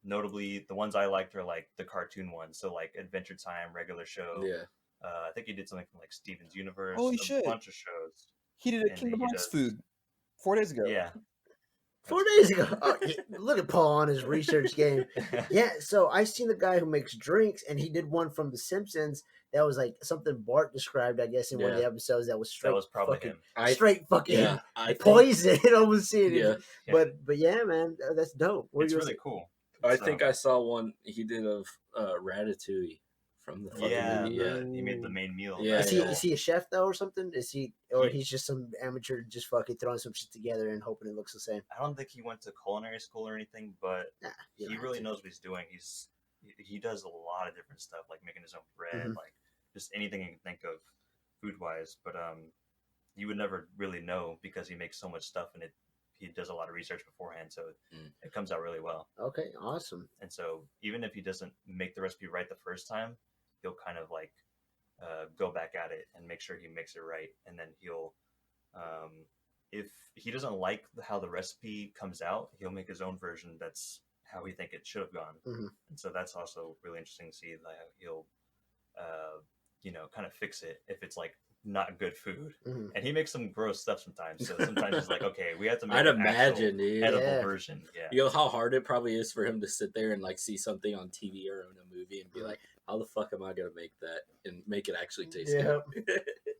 Speaker 1: Notably, the ones I liked are like the cartoon ones. So like Adventure Time, regular show.
Speaker 3: Yeah.
Speaker 1: I think he did something from like Steven's Universe.
Speaker 4: Holy
Speaker 1: a
Speaker 4: shit.
Speaker 1: bunch of shows.
Speaker 4: He did a
Speaker 1: And
Speaker 4: Kingdom
Speaker 1: he
Speaker 4: Hearts
Speaker 1: does-
Speaker 4: food 4 days ago.
Speaker 1: Yeah.
Speaker 2: 4 days ago. Oh, look at Paul on his research game. Yeah, so I seen the guy who makes drinks, and he did one from The Simpsons that was like something Bart described, I guess, in one of the episodes that was straight.
Speaker 1: That was probably
Speaker 2: fucking,
Speaker 1: him.
Speaker 2: Straight fucking
Speaker 3: Yeah. I think,
Speaker 2: poison. I almost seeing it.
Speaker 3: yeah.
Speaker 1: Yeah.
Speaker 2: But yeah, man, that's dope. What
Speaker 1: It's
Speaker 2: you
Speaker 1: really cool.
Speaker 3: I
Speaker 1: So-
Speaker 3: think I saw one he did of Ratatouille from the fucking
Speaker 1: Yeah,
Speaker 3: movie. Yeah.
Speaker 1: he made the main meal.
Speaker 3: Yeah,
Speaker 2: is
Speaker 3: yeah.
Speaker 2: he a chef though or something? Is he or
Speaker 1: He-
Speaker 2: he's just some amateur just fucking throwing some shit together and hoping it looks the same?
Speaker 1: I don't think he went to culinary school or anything, but
Speaker 2: Nah, you
Speaker 1: he
Speaker 2: don't have
Speaker 1: really
Speaker 2: to.
Speaker 1: knows what he's doing. He does a lot of different stuff, like making his own bread,
Speaker 2: Mhm.
Speaker 1: like just anything you can think of, food wise. But you would never really know because he makes so much stuff and he does a lot of research beforehand, so it comes out really well.
Speaker 2: Okay, awesome.
Speaker 1: And so even if he doesn't make the recipe right the first time, he'll kind of like go back at it and make sure he makes it right, and then he'll if he doesn't like how the recipe comes out, he'll make his own version that's how he think it should have gone.
Speaker 2: Mhm.
Speaker 1: And so that's also really interesting to see that he'll kind of fix it if it's like not good food.
Speaker 2: Mhm.
Speaker 1: And he makes some gross stuff sometimes. So sometimes he's like, okay, we have to make
Speaker 3: I'd
Speaker 1: an
Speaker 3: imagine,
Speaker 1: actual
Speaker 3: dude.
Speaker 1: edible
Speaker 2: Yeah.
Speaker 1: version. Yeah.
Speaker 3: You know how hard it probably is for him to sit there and like see something on TV or in a movie and be like, how the fuck am I gonna make that and make it actually taste good?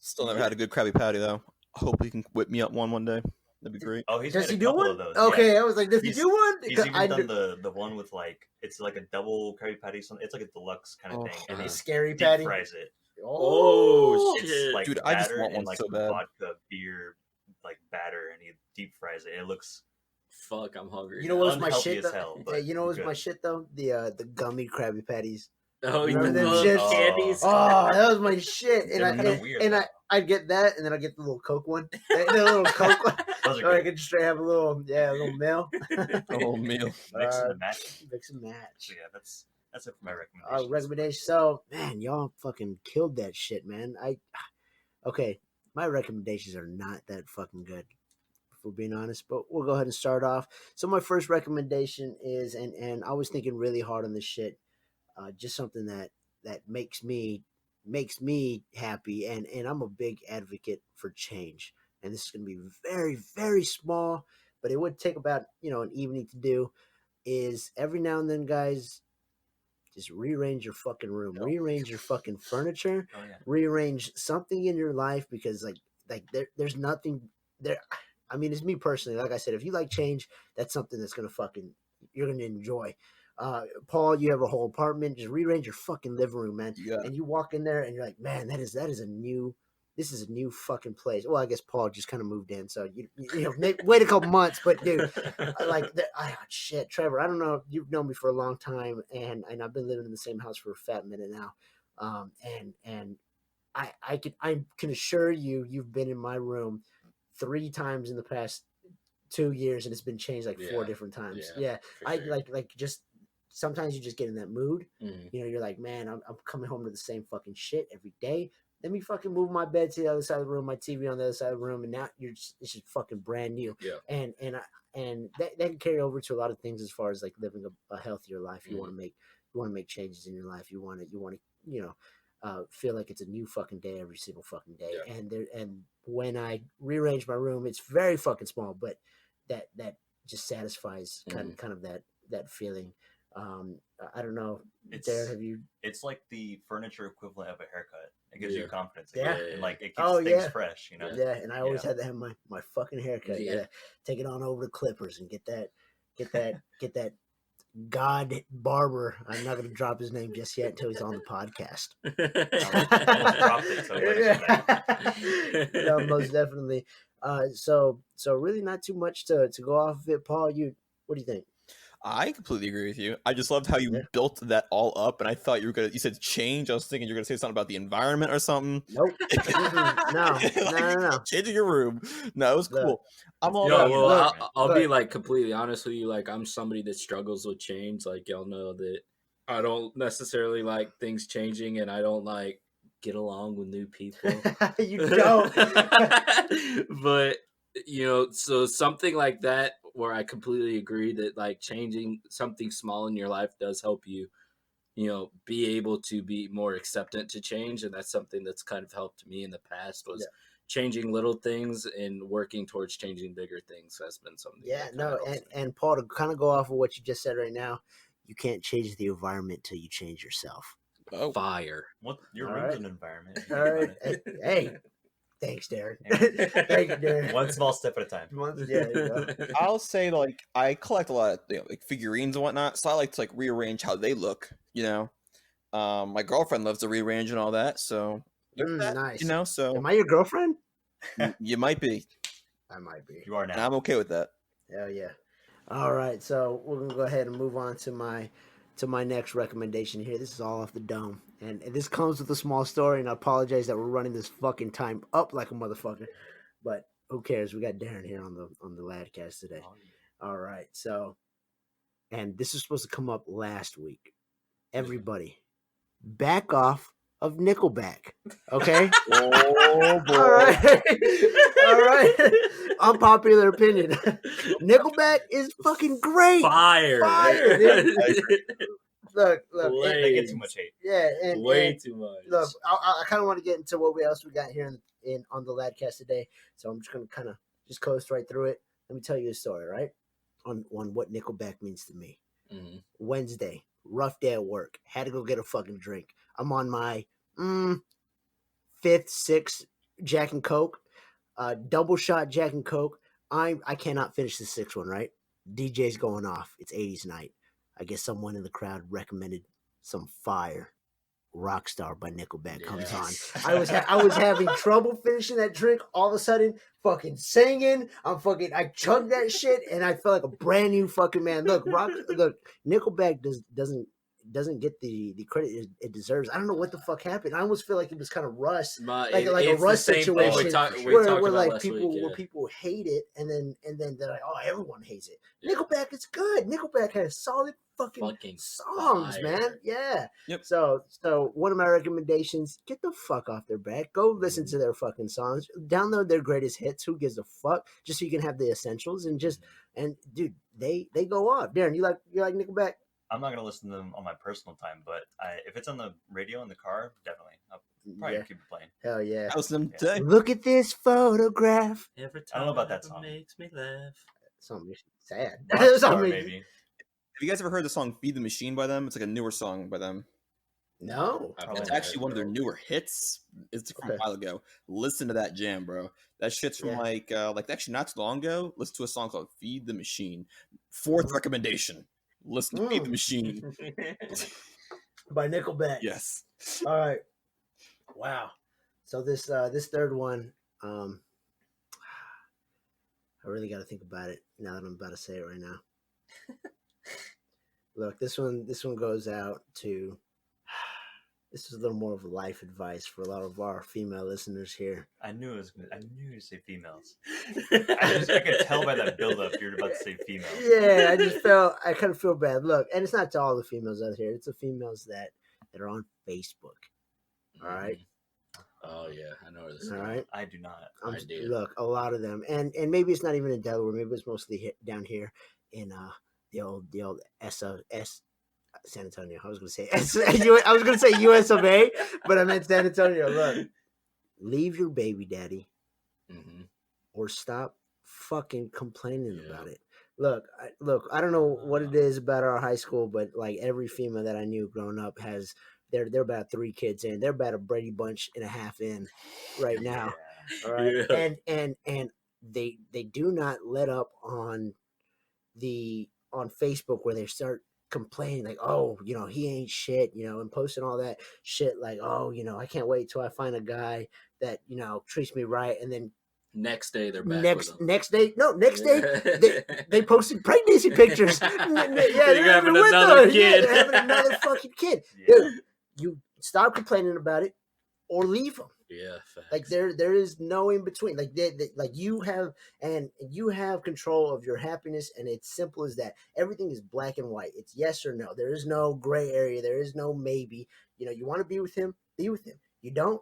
Speaker 4: Still never had a good Krabby Patty though. Hope he can whip me up one day. That'd be great.
Speaker 1: Oh, he's
Speaker 2: Does
Speaker 1: made
Speaker 2: he
Speaker 1: a
Speaker 2: do
Speaker 1: couple
Speaker 2: one?
Speaker 1: of those.
Speaker 2: Okay,
Speaker 1: Yeah.
Speaker 2: I was like, does he do one?
Speaker 1: He's even
Speaker 2: I
Speaker 1: done
Speaker 2: do-
Speaker 1: the one with like it's like a double Krabby Patty. It's like a deluxe kind of
Speaker 4: Oh,
Speaker 1: thing, and he
Speaker 2: scary
Speaker 1: deep
Speaker 2: patty.
Speaker 1: fries it.
Speaker 3: Oh,
Speaker 1: It's
Speaker 3: shit.
Speaker 1: like
Speaker 4: Dude, I just
Speaker 1: batter
Speaker 4: want one
Speaker 1: and like
Speaker 4: so
Speaker 1: some
Speaker 4: bad.
Speaker 1: vodka beer like batter, and he deep fries it. It looks
Speaker 3: Fuck, I'm hungry.
Speaker 2: You know
Speaker 3: now.
Speaker 2: what's my
Speaker 1: unhealthy
Speaker 2: shit
Speaker 1: as
Speaker 2: though?
Speaker 1: hell,
Speaker 2: Yeah,
Speaker 1: but
Speaker 2: you know what's my
Speaker 1: good.
Speaker 2: shit though? The gummy Krabby Patties.
Speaker 3: Oh, you
Speaker 2: Remember them
Speaker 3: love
Speaker 2: shits?
Speaker 3: candies?
Speaker 2: Oh, that was my shit. And
Speaker 1: They're kinda weird, though.
Speaker 2: I'd get that, and then I'd get the little Coke one, the little Coke one.
Speaker 1: Those
Speaker 2: So
Speaker 1: are
Speaker 2: I
Speaker 1: good.
Speaker 2: could just straight have a little meal.
Speaker 4: A whole meal.
Speaker 1: Mix and match.
Speaker 2: Mix and match.
Speaker 1: So yeah, that's it for my recommendations.
Speaker 2: Recommendation. So man, y'all fucking killed that shit, man. Okay, my recommendations are not that fucking good, if we're being honest. But we'll go ahead and start off. So my first recommendation is, and I was thinking really hard on this shit, just something that makes me happy, and I'm a big advocate for change. And this is going to be very, very small, but it would take about an evening to do. Is every now and then, guys, just rearrange your fucking room, rearrange your fucking furniture,
Speaker 1: Oh yeah.
Speaker 2: rearrange something in your life, because like there's nothing there. I mean, it's me personally. Like I said, if you like change, that's something that's you're gonna enjoy. Paul, you have a whole apartment. Just rearrange your fucking living room, man.
Speaker 4: Yeah.
Speaker 2: And you walk in there and you're like, man, this is a new fucking place. Well, I guess Paul just kind of moved in, so you wait a couple months. But dude, shit, Trevor, I don't know. You've known me for a long time, and I've been living in the same house for a fat minute now. And I can assure you, you've been in my room 3 times in the past 2 years, and it's been changed like 4 different times. Yeah,
Speaker 3: for sure.
Speaker 2: like just sometimes you just get in that mood.
Speaker 3: Mhm.
Speaker 2: You're like, man, I'm coming home to the same fucking shit every day. Let me fucking move my bed to the other side of the room, my TV on the other side of the room, and now it's just fucking brand new.
Speaker 3: Yeah.
Speaker 2: And that can carry over to a lot of things as far as like living a healthier life. You want to make changes in your life. You want to feel like it's a new fucking day every single fucking day.
Speaker 3: Yeah.
Speaker 2: And when I rearrange my room, it's very fucking small, but that just satisfies kind of that feeling. I don't know. Darren, have you?
Speaker 1: It's like the furniture equivalent of a haircut. It gives
Speaker 3: Yeah.
Speaker 1: you confidence.
Speaker 2: Yeah.
Speaker 1: And like it keeps
Speaker 2: Oh,
Speaker 1: things
Speaker 2: yeah.
Speaker 1: fresh. You know.
Speaker 2: Yeah, and I always
Speaker 1: Yeah.
Speaker 2: had to have my fucking haircut.
Speaker 3: Yeah.
Speaker 2: Take it on over to Clippers and get that God barber. I'm not gonna drop his name just yet until he's on the podcast.
Speaker 1: Almost dropped it, so what is that?
Speaker 2: No, most definitely. So really not too much to go off of it. Paul, what do you think?
Speaker 4: I completely agree with you. I just loved how you built that all up, and I thought you said change. I was thinking you were gonna say something about the environment or something.
Speaker 2: Nope. No.
Speaker 4: Changing your room. No, it was cool.
Speaker 2: Look.
Speaker 4: I'm all
Speaker 3: Yo,
Speaker 4: about
Speaker 3: well,
Speaker 4: that.
Speaker 3: I'll be like completely honest with you. Like, I'm somebody that struggles with change. Like, y'all know that I don't necessarily like things changing, and I don't like get along with new people.
Speaker 2: You don't.
Speaker 3: But so something like that, where I completely agree that like changing something small in your life does help you, be able to be more acceptant to change, and that's something that's kind of helped me in the past was.
Speaker 2: Yeah.
Speaker 3: Changing little things and working towards changing bigger things has been something.
Speaker 2: Yeah,
Speaker 3: that
Speaker 2: no,
Speaker 3: kinda helps me.
Speaker 2: and Paul, to kind of go off of what you just said right now, you can't change the environment till you change yourself.
Speaker 4: Oh,
Speaker 3: Fire.
Speaker 1: What your
Speaker 2: All
Speaker 1: room's
Speaker 2: right.
Speaker 1: an environment.
Speaker 2: All right, hey, thanks, Darren. Thank you, Darren.
Speaker 1: One small step at a time.
Speaker 2: Yeah, there you go.
Speaker 4: I'll say like I collect a lot of like figurines and whatnot, so I like to like rearrange how they look. My girlfriend loves to rearrange and all that, so there's that,
Speaker 2: Nice.
Speaker 4: So
Speaker 2: Am I your girlfriend?
Speaker 4: you might be,
Speaker 2: I might be.
Speaker 1: You are
Speaker 4: and
Speaker 1: now.
Speaker 4: I'm okay with that.
Speaker 2: Hell yeah. All right, so we're gonna go ahead and move on to my next recommendation here. This is all off the dome, and this comes with a small story. And I apologize that we're running this fucking time up like a motherfucker, but who cares? We got Darin here on the Ladcast today.
Speaker 1: Oh, yeah.
Speaker 2: All right, so, and this is supposed to come up last week. Everybody, back off of Nickelback, okay?
Speaker 4: Oh boy!
Speaker 2: All right. Unpopular opinion. Nickelback is fucking great.
Speaker 3: Fire.
Speaker 2: Fire, dude. look.
Speaker 1: They get too much hate.
Speaker 2: Yeah, and
Speaker 3: Way too much.
Speaker 2: Look, I kind of want to get into what else we got here in on the Ladcast today, so I'm just gonna kind of just coast right through it. Let me tell you a story, right? On what Nickelback means to me.
Speaker 3: Mm-hmm.
Speaker 2: Wednesday, rough day at work. Had to go get a fucking drink. I'm on my fifth, sixth Jack and Coke, double shot Jack and Coke. I cannot finish the sixth one. Right, DJ's going off. It's 80s night. I guess someone in the crowd recommended some fire. Rockstar by Nickelback comes on. I was having trouble finishing that drink. All of a sudden, fucking singing. I chugged that shit, and I felt like a brand new fucking man. Look, Nickelback doesn't get the credit it deserves. I don't know what the fuck happened. I almost feel like it was kind of Russ, like a Russ situation where like people hate it, and then they're like, oh, everyone hates it. Yeah. Nickelback is good. Nickelback has solid fucking songs, fire. Man. Yeah. Yep. So one of my recommendations: get the fuck off their back. Go listen to their fucking songs. Download their greatest hits. Who gives a fuck? Just so you can have the essentials and dude, they go off. Darin, you like Nickelback?
Speaker 1: I'm not gonna listen to them on my personal time, but if it's on the radio in the car, definitely. I'll probably keep it playing.
Speaker 2: Hell yeah!
Speaker 4: I listen to today.
Speaker 2: Look at this photograph.
Speaker 3: Every time
Speaker 1: I don't know about that song.
Speaker 3: Makes me laugh.
Speaker 2: Something sad.
Speaker 1: Maybe.
Speaker 4: Have you guys ever heard the song "Feed the Machine" by them? It's like a newer song by them.
Speaker 2: No,
Speaker 4: it's actually one of their newer hits. It's from a while ago. Listen to that jam, bro. That shit's from like actually not too long ago. Listen to a song called "Feed the Machine." Fourth recommendation. Listen to Feed the Machine
Speaker 2: by Nickelback.
Speaker 4: Yes.
Speaker 2: All right. Wow. So this third one, I really got to think about it now that I'm about to say it right now. Look, this one goes out to. This is a little more of life advice for a lot of our female listeners here.
Speaker 1: I knew you say females. I could tell by that buildup you're about to say females.
Speaker 2: Yeah, I kind of feel bad. Look, and it's not to all the females out here. It's the females that are on Facebook. All right.
Speaker 3: Oh yeah, I know where this is.
Speaker 2: All right.
Speaker 1: I do not.
Speaker 3: I do.
Speaker 2: Look, a lot of them, and maybe it's not even in Delaware. Maybe it's mostly down here in the old S. San Antonio. I was going to say US of A, but I meant San Antonio. Look, leave your baby daddy or stop fucking complaining about it. Look, I don't know what it is about our high school, but like every female that I knew growing up they're about 3 kids in. They're about a Brady Bunch and a half in right now. All right. Yeah. And they do not let up on Facebook where they start complaining like, oh, he ain't shit, and posting all that shit like, oh, I can't wait till I find a guy that treats me right, and then
Speaker 3: next day they're back
Speaker 2: next day they posted pregnancy pictures. They're
Speaker 3: having another kid.
Speaker 2: They're having another fucking kid. Dude, you stop complaining about it or leave them.
Speaker 3: Yeah, facts.
Speaker 2: Like there is no in between. Like like you have control of your happiness, and it's simple as that. Everything is black and white. It's yes or no. There is no gray area. There is no maybe. You want to be with him, be with him. You don't,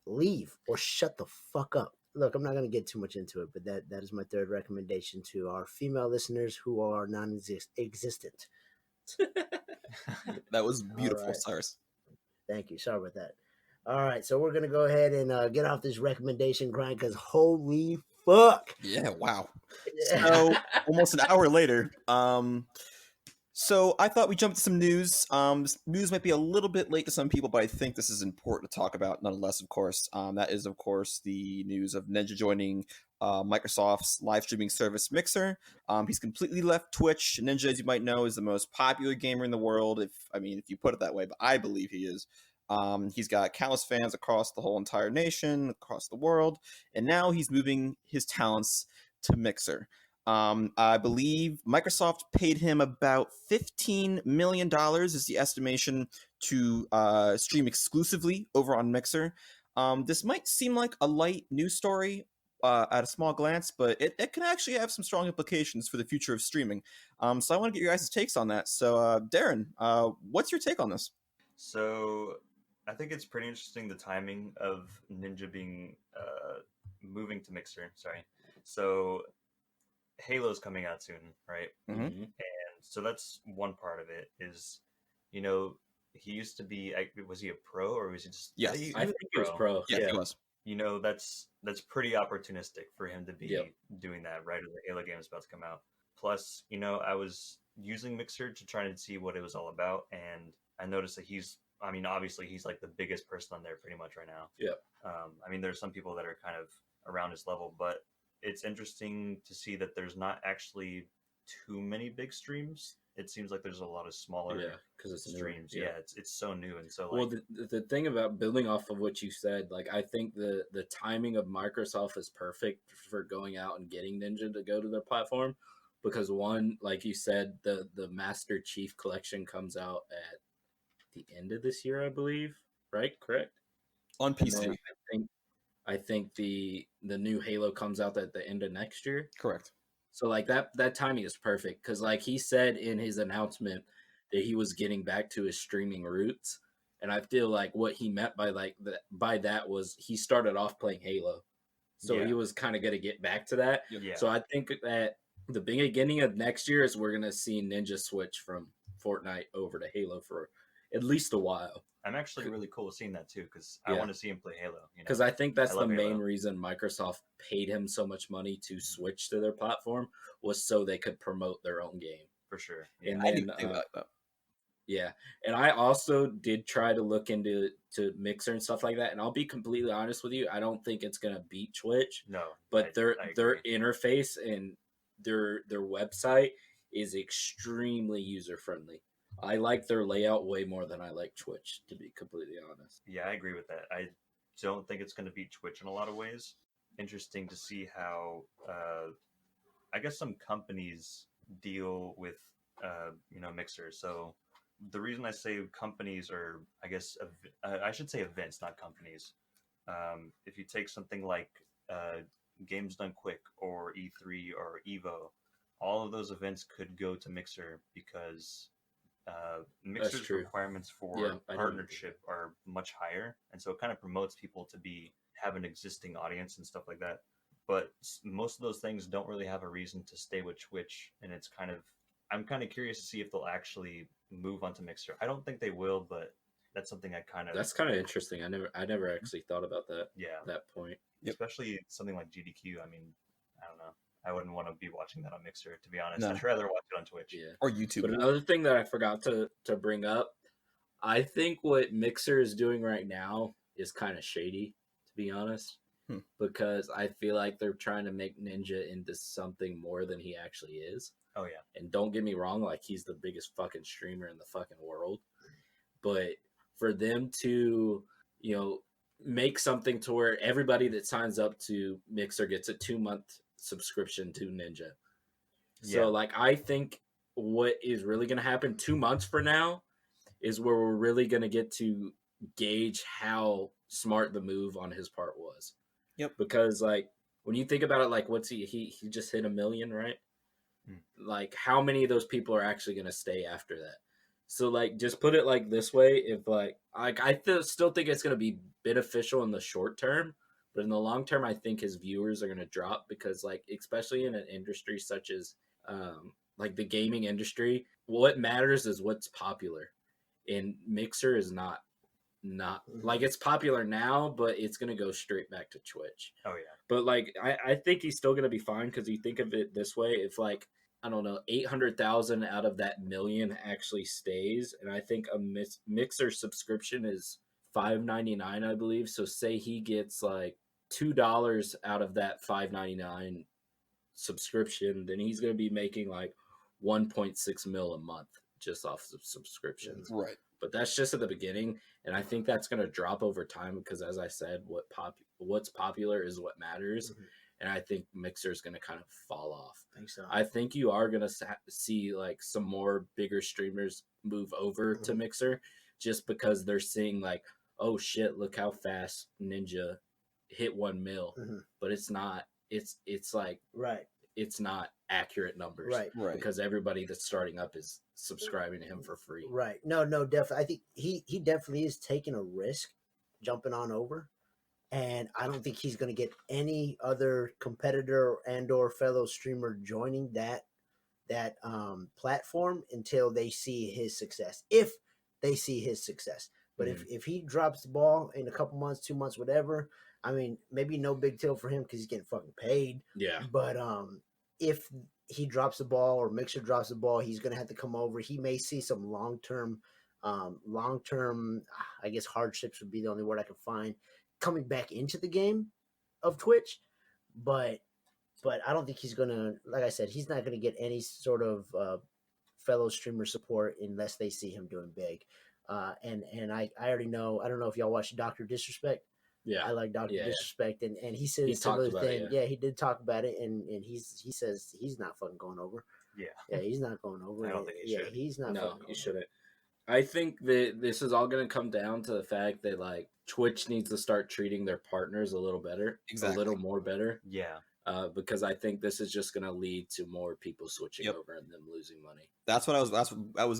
Speaker 2: leave or shut the fuck up. Look, I'm not going to get too much into it, but that is my third recommendation to our female listeners who are non-existent.
Speaker 4: That was beautiful, right. Cyrus.
Speaker 2: Thank you. Sorry about that. All right, so we're going to go ahead and get off this recommendation grind because holy fuck.
Speaker 4: Yeah, wow. So almost an hour later, so I thought we'd jump to some news. News might be a little bit late to some people, but I think this is important to talk about nonetheless, of course. That is, of course, the news of Ninja joining Microsoft's live streaming service Mixer. He's completely left Twitch. Ninja, as you might know, is the most popular gamer in the world, if you put it that way, but I believe he is. He's got countless fans across the whole entire nation, across the world, and now he's moving his talents to Mixer. I believe Microsoft paid him about $15 million is the estimation to stream exclusively over on Mixer. This might seem like a light news story at a small glance, but it can actually have some strong implications for the future of streaming. So I want to get your guys' takes on that. So Darin, what's your take on this?
Speaker 1: So I think it's pretty interesting, the timing of Ninja being moving to Mixer. Sorry. So Halo's coming out soon, right?
Speaker 4: Mm-hmm.
Speaker 1: And so that's one part of it, is you know, he used to be. Was he a pro or was he just?
Speaker 4: Yes.
Speaker 1: He
Speaker 3: I
Speaker 1: was
Speaker 3: think he was pro.
Speaker 4: Yeah, he was.
Speaker 1: You know, that's pretty opportunistic for him to be
Speaker 3: Yep.
Speaker 1: doing that right as the Halo game is about to come out. Plus, you know, I was using Mixer to try and see what it was all about, and I noticed that I mean, obviously, he's like the biggest person on there pretty much right now.
Speaker 3: Yep.
Speaker 1: I mean, there's some people that are kind of around his level, but it's interesting to see that there's not actually too many big streams. It seems like there's a lot of smaller
Speaker 3: because it's
Speaker 1: streams.
Speaker 3: newer.
Speaker 1: Yeah, it's so new and so like.
Speaker 3: Well, the thing about building off of what you said, like I think the timing of Microsoft is perfect for going out and getting Ninja to go to their platform, because one, like you said, the Master Chief Collection comes out at the end of this year, I believe. Right? Correct.
Speaker 4: On
Speaker 3: And
Speaker 4: PC.
Speaker 3: then I think the new Halo comes out at the end of next year.
Speaker 4: Correct.
Speaker 3: So like that timing is perfect, because like he said in his announcement that he was getting back to his streaming roots, and I feel like what he meant by that was he started off playing Halo, so
Speaker 1: Yeah.
Speaker 3: he was kind of going to get back to that.
Speaker 1: Yeah.
Speaker 3: So I think that the beginning of next year is we're going to see Ninja switch from Fortnite over to Halo for at least a while.
Speaker 1: I'm actually really cool with seeing that too because I
Speaker 3: Yeah.
Speaker 1: want to see him play Halo. You know?
Speaker 3: Because I think that's
Speaker 1: I
Speaker 3: the
Speaker 1: love
Speaker 3: main
Speaker 1: Halo.
Speaker 3: reason Microsoft paid him so much money to switch to their platform, was so they could promote their own game.
Speaker 1: For sure.
Speaker 3: And
Speaker 4: I
Speaker 3: then,
Speaker 4: didn't think about that.
Speaker 3: yeah, and I also did try to look into Mixer and stuff like that. And I'll be completely honest with you, I don't think it's gonna beat Twitch.
Speaker 1: No,
Speaker 3: But their
Speaker 1: agree.
Speaker 3: interface and their website is extremely user friendly. I like their layout way more than I like Twitch, to be completely honest.
Speaker 1: Yeah, I agree with that. I don't think it's going to beat Twitch in a lot of ways. Interesting to see how, I guess, some companies deal with, Mixer. So the reason I say companies are, I guess, I should say events, not companies. If you take something like Games Done Quick or E3 or Evo, all of those events could go to Mixer because Mixer's
Speaker 3: true.
Speaker 1: requirements for
Speaker 3: Yeah, I didn't
Speaker 1: partnership are much higher, and so it kind of promotes people to have an existing audience and stuff like that. But most of those things don't really have a reason to stay with Twitch, and I'm kind of curious to see if they'll actually move onto Mixer. I don't think they will, but that's something that's
Speaker 3: kind of interesting. I never actually thought about that.
Speaker 1: Yeah,
Speaker 3: that point.
Speaker 4: Yep.
Speaker 1: Especially something like GDQ. I mean, I don't know. I wouldn't want to be watching that on Mixer, to be honest.
Speaker 4: No.
Speaker 1: I'd rather watch it on Twitch.
Speaker 3: Yeah.
Speaker 4: Or YouTube.
Speaker 3: But another thing that I forgot to bring up, I think what Mixer is doing right now is kind of shady, to be honest. Because I feel like they're trying to make Ninja into something more than he actually is.
Speaker 1: Oh, yeah.
Speaker 3: And don't get me wrong, like he's the biggest fucking streamer in the fucking world. But for them to, make something to where everybody that signs up to Mixer gets a 2-month subscription to Ninja. So, like, I think what is really going to happen 2 months from now is where we're really going to get to gauge how smart the move on his part was.
Speaker 4: Yep.
Speaker 3: Because, like, when you think about it, like, what's he just hit 1 million, right? Like, how many of those people are actually going to stay after that? So, like, just put it like this way. If, I still think it's going to be beneficial in the short term, but in the long term, I think his viewers are going to drop because, like, especially in an industry such as, like, the gaming industry, what matters is what's popular. And Mixer is not like, it's popular now, but it's going to go straight back to Twitch.
Speaker 1: Oh, yeah.
Speaker 3: But, like, I think he's still going to be fine because you think of it this way. If, like, I don't know, 800,000 out of that million actually stays. And I think a Mixer subscription is $5.99, I believe. So say he gets like $2 out of that $5.99 subscription, then he's going to be making like 1.6 mil a month just off of subscriptions.
Speaker 4: Right.
Speaker 3: But that's just at the beginning. And I think that's going to drop over time because, as I said, what's popular is what matters. Mm-hmm. And I think Mixer is going to kind of fall off.
Speaker 2: I think so.
Speaker 3: I think you are going to see like some more bigger streamers move over to Mixer just because they're seeing like, oh shit, look how fast Ninja hit 1 mil. But it's not. It's like
Speaker 2: right.
Speaker 3: It's not accurate numbers,
Speaker 2: right?
Speaker 3: Because everybody that's starting up is subscribing to him for free,
Speaker 2: right? No, definitely. I think he definitely is taking a risk jumping on over. And I don't think he's going to get any other competitor and or fellow streamer joining that platform until they see his success. If they see his success. But if he drops the ball in a couple months, 2 months, whatever, I mean, maybe no big deal for him because he's getting fucking paid.
Speaker 3: Yeah.
Speaker 2: But if he drops the ball or Mixer drops the ball, he's gonna have to come over. He may see some long term, I guess hardships would be the only word I can find coming back into the game of Twitch. But I don't think he's gonna. Like I said, he's not gonna get any sort of fellow streamer support unless they see him doing big. And I already know. I don't know if y'all watch Doctor Disrespect.
Speaker 3: Yeah,
Speaker 2: I like Doctor
Speaker 3: Yeah.
Speaker 2: Disrespect, and he said
Speaker 3: He
Speaker 2: a similar
Speaker 3: talked about
Speaker 2: thing.
Speaker 3: it,
Speaker 2: Yeah, he did talk about it, and he says he's not fucking going over.
Speaker 1: Yeah.
Speaker 2: Yeah, he's not going over.
Speaker 1: I don't think he should.
Speaker 2: He's not.
Speaker 3: No,
Speaker 2: fucking
Speaker 3: you
Speaker 2: going
Speaker 3: shouldn't. I think that this is all going to come down to the fact that like Twitch needs to start treating their partners a little better,
Speaker 4: Exactly.
Speaker 3: a little more better.
Speaker 1: Yeah.
Speaker 3: Because I think this is just going to lead to more people switching
Speaker 4: Yep.
Speaker 3: over and them losing money.
Speaker 4: That was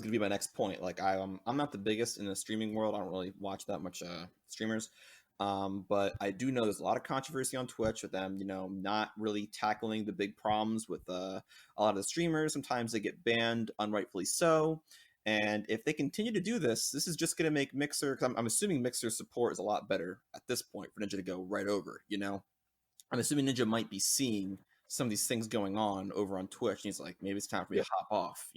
Speaker 4: going to be my next point. Like I'm not the biggest in the streaming world. I don't really watch that much streamers. But I do know there's a lot of controversy on Twitch with them, not really tackling the big problems with a lot of the streamers. Sometimes they get banned, unrightfully so. And if they continue to do this, this is just going to make Mixer, because I'm assuming Mixer's support is a lot better at this point for Ninja to go right over, I'm assuming Ninja might be seeing some of these things going on over on Twitch, and he's like, maybe it's time for me to hop off,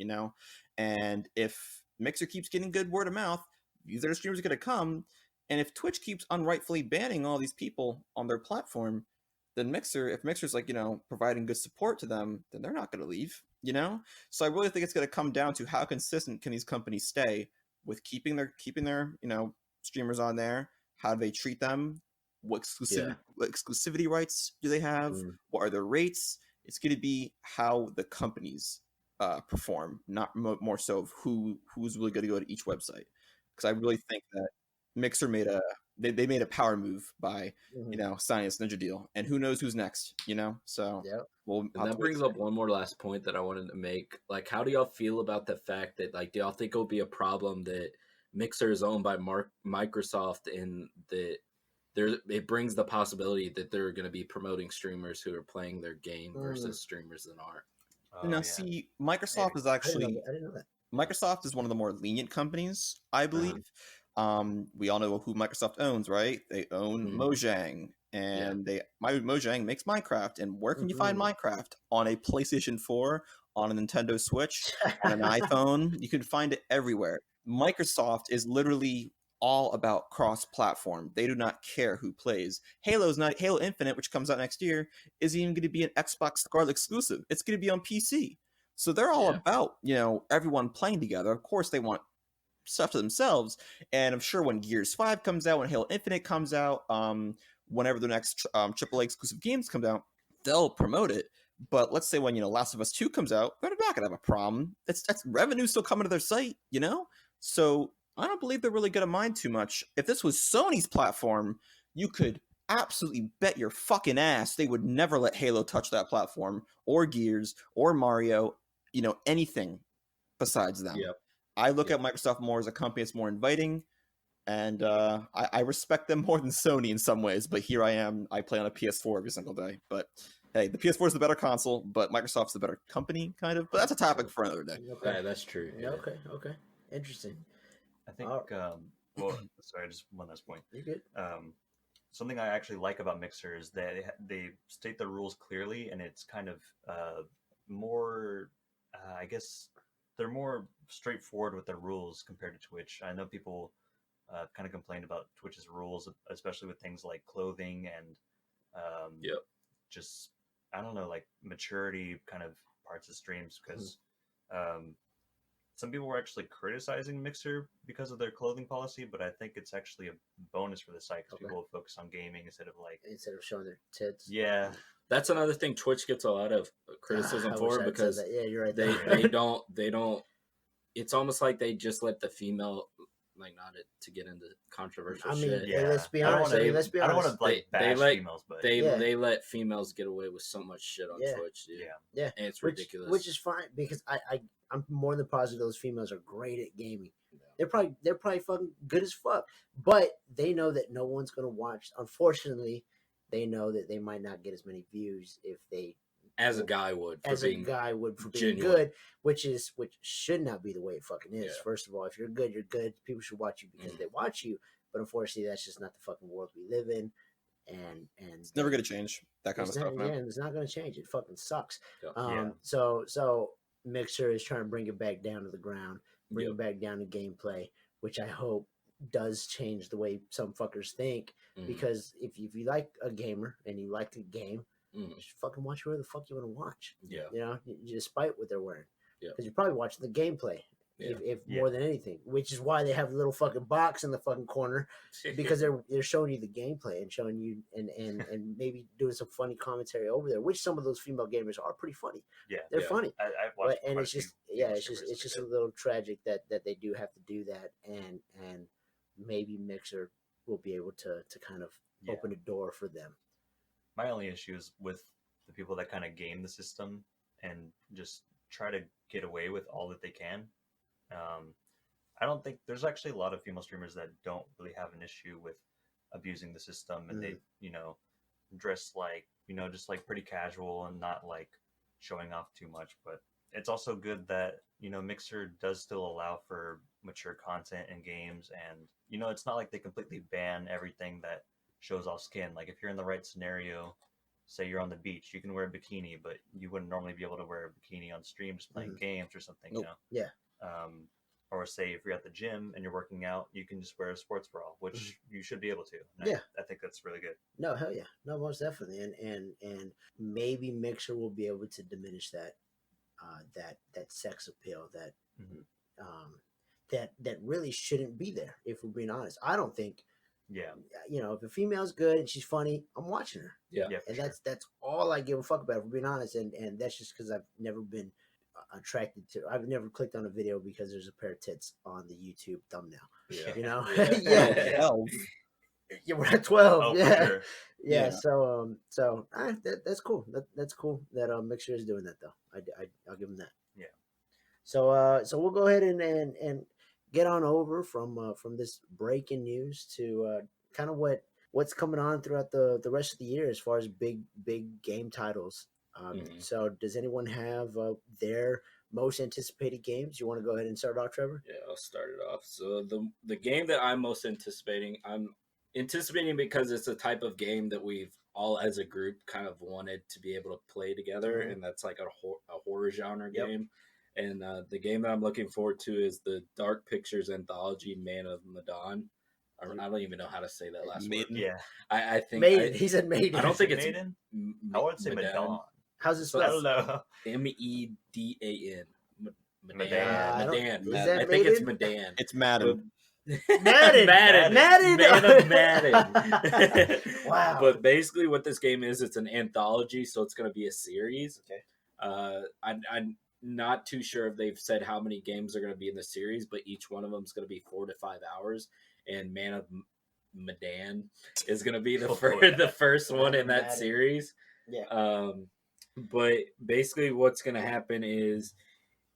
Speaker 4: And if Mixer keeps getting good word of mouth, these other streamers are going to come. And if Twitch keeps unrightfully banning all these people on their platform, then if Mixer's like, providing good support to them, then they're not going to leave, So I really think it's going to come down to how consistent can these companies stay with keeping their streamers on there. How do they treat them? What exclusivity rights do they have? What are their rates? It's going to be how the companies perform, not more so of who's really going to go to each website. Because I really think that Mixer made they made a power move by signing this Ninja deal, and who knows who's next, So
Speaker 3: and that brings up one more last point that I wanted to make. Like, how do y'all feel about the fact that, like, do y'all think it'll be a problem that Mixer is owned by Microsoft, and that it brings the possibility that they're going to be promoting streamers who are playing their game versus streamers that aren't?
Speaker 4: See, Microsoft is actually
Speaker 2: I didn't know that.
Speaker 4: Microsoft is one of the more lenient companies, I believe. We all know who Microsoft owns, right? They own Mojang, and Mojang makes Minecraft. And where can you find Minecraft? On a PlayStation 4, on a Nintendo Switch, on an iPhone. You can find it everywhere. Microsoft is literally all about cross-platform. They do not care who plays. Halo Infinite, which comes out next year, is even going to be an Xbox Scarlet exclusive. It's going to be on PC. So they're all about, everyone playing together. Of course, they want stuff to themselves, and I'm sure when Gears 5 comes out, when Halo Infinite comes out, whenever the next AAA exclusive games come out, they'll promote it. But let's say when Last of Us 2 comes out, they're not gonna have a problem. That's revenue still coming to their site, So I don't believe they're really gonna mind too much. If this was Sony's platform, you could absolutely bet your fucking ass they would never let Halo touch that platform, or Gears, or Mario, anything besides them. I look at Microsoft more as a company that's more inviting, and I respect them more than Sony in some ways, but here I am. I play on a PS4 every single day. But hey, the PS4 is the better console, but Microsoft's the better company, kind of. But that's a topic for another day.
Speaker 2: Okay.
Speaker 3: Yeah, that's true.
Speaker 2: Yeah. Okay. Interesting.
Speaker 1: I think, sorry, just one last point.
Speaker 2: You're good.
Speaker 1: Something I actually like about Mixer is that they state the rules clearly, and it's kind of more, I guess, they're more straightforward with their rules compared to Twitch. I know people kind of complained about Twitch's rules, especially with things like clothing and just, I don't know, like maturity kind of parts of streams, because some people were actually criticizing Mixer because of their clothing policy, but I think it's actually a bonus for the site because people will focus on gaming instead of
Speaker 2: showing their tits.
Speaker 1: Yeah.
Speaker 3: That's another thing Twitch gets a lot of criticism for, because
Speaker 2: you're right.
Speaker 3: they don't. It's almost like they just let the female, like, not to get into controversial shit.
Speaker 2: Let's be honest.
Speaker 1: I don't want to bash females, but
Speaker 3: they let females get away with so much shit on Twitch, dude.
Speaker 2: Yeah,
Speaker 3: and it's ridiculous.
Speaker 2: Which is fine, because I'm more than positive those females are great at gaming. They're probably fucking good as fuck, but they know that no one's gonna watch. Unfortunately, they know that they might not get as many views if they
Speaker 3: as a guy would for being
Speaker 2: for being
Speaker 3: genuine.
Speaker 2: good, which should not be the way it fucking is.
Speaker 3: Yeah.
Speaker 2: First of all, if you're good, you're good. People should watch you because they watch you. But unfortunately, that's just not the fucking world we live in. And
Speaker 4: it's never gonna change that kind of stuff, man.
Speaker 2: Yeah, it's not gonna change. It fucking sucks.
Speaker 3: Yeah.
Speaker 2: So Mixer is trying to bring it back down to the ground, bring it back down to gameplay, which I hope does change the way some fuckers think. Because if you like a gamer and you like the game, just fucking watch whatever the fuck you want to watch.
Speaker 3: Yeah.
Speaker 2: You know, despite what they're wearing.
Speaker 3: Yeah.
Speaker 2: Because you're probably watching the gameplay.
Speaker 3: Yeah.
Speaker 2: If more than anything, which is why they have a little fucking box in the fucking corner, because they're showing you the gameplay and showing you and maybe doing some funny commentary over there, which some of those female gamers are pretty funny.
Speaker 1: Yeah,
Speaker 2: they're funny.
Speaker 1: I've watched
Speaker 2: and it's just it's just a little tragic that they do have to do that, and maybe Mixer will be able to kind of open a door for them.
Speaker 1: My only issue is with the people that kind of game the system and just try to get away with all that they can. I don't think there's actually a lot of female streamers that don't really have an issue with abusing the system, and they, dress like, just like pretty casual and not like showing off too much. But it's also good that, Mixer does still allow for mature content in games, and, it's not like they completely ban everything that shows off skin. Like if you're in the right scenario, say you're on the beach, you can wear a bikini, but you wouldn't normally be able to wear a bikini on stream just playing games or something,
Speaker 2: Yeah.
Speaker 1: Or say if you're at the gym and you're working out, you can just wear a sports bra, which you should be able to. And I think that's really good.
Speaker 2: No, hell yeah. No, most definitely. And maybe Mixer will be able to diminish that that sex appeal that really shouldn't be there, if we're being honest. I don't think if a female's good and she's funny, I'm watching her.
Speaker 3: Yeah.
Speaker 2: And that's all I give a fuck about, if we're being honest. And that's just because I've never been attracted to. I've never clicked on a video because there's a pair of tits on the YouTube thumbnail.
Speaker 3: Yeah.
Speaker 2: Yeah, we're at 12.
Speaker 1: Oh,
Speaker 2: yeah.
Speaker 1: for sure.
Speaker 2: Yeah. So that's cool. That's cool that Mixer is doing that, though. I'll give him that.
Speaker 1: Yeah.
Speaker 2: So we'll go ahead and get on over from this breaking news to kind of what's coming on throughout the rest of the year as far as big game titles. So does anyone have their most anticipated games? You want to go ahead and start off, Trevor?
Speaker 3: Yeah, I'll start it off. So the game that I'm most anticipating, I'm anticipating because it's a type of game that we've all as a group kind of wanted to be able to play together, and that's like a horror genre game. And the game that I'm looking forward to is the Dark Pictures anthology Man of Medan. I don't even know how to say that last word.
Speaker 1: Yeah.
Speaker 3: I think
Speaker 2: Maiden. He said Maiden.
Speaker 3: I don't think it's
Speaker 1: Maiden. I would say Medan.
Speaker 2: How's it
Speaker 1: I
Speaker 2: spelled?
Speaker 1: don't know.
Speaker 3: Medan.
Speaker 1: Medan.
Speaker 2: Is that
Speaker 3: I think it's
Speaker 2: Maiden?
Speaker 3: Medan.
Speaker 4: It's Madden.
Speaker 2: Madden.
Speaker 3: Man of Madden.
Speaker 2: Wow.
Speaker 3: But basically what this game is, it's an anthology, so it's going to be a series.
Speaker 2: Okay.
Speaker 3: I'm not too sure if they've said how many games are going to be in the series, but each one of them is going to be 4 to 5 hours. And Man of Medan is going to be the first one in that series.
Speaker 2: Yeah.
Speaker 3: But basically what's going to happen is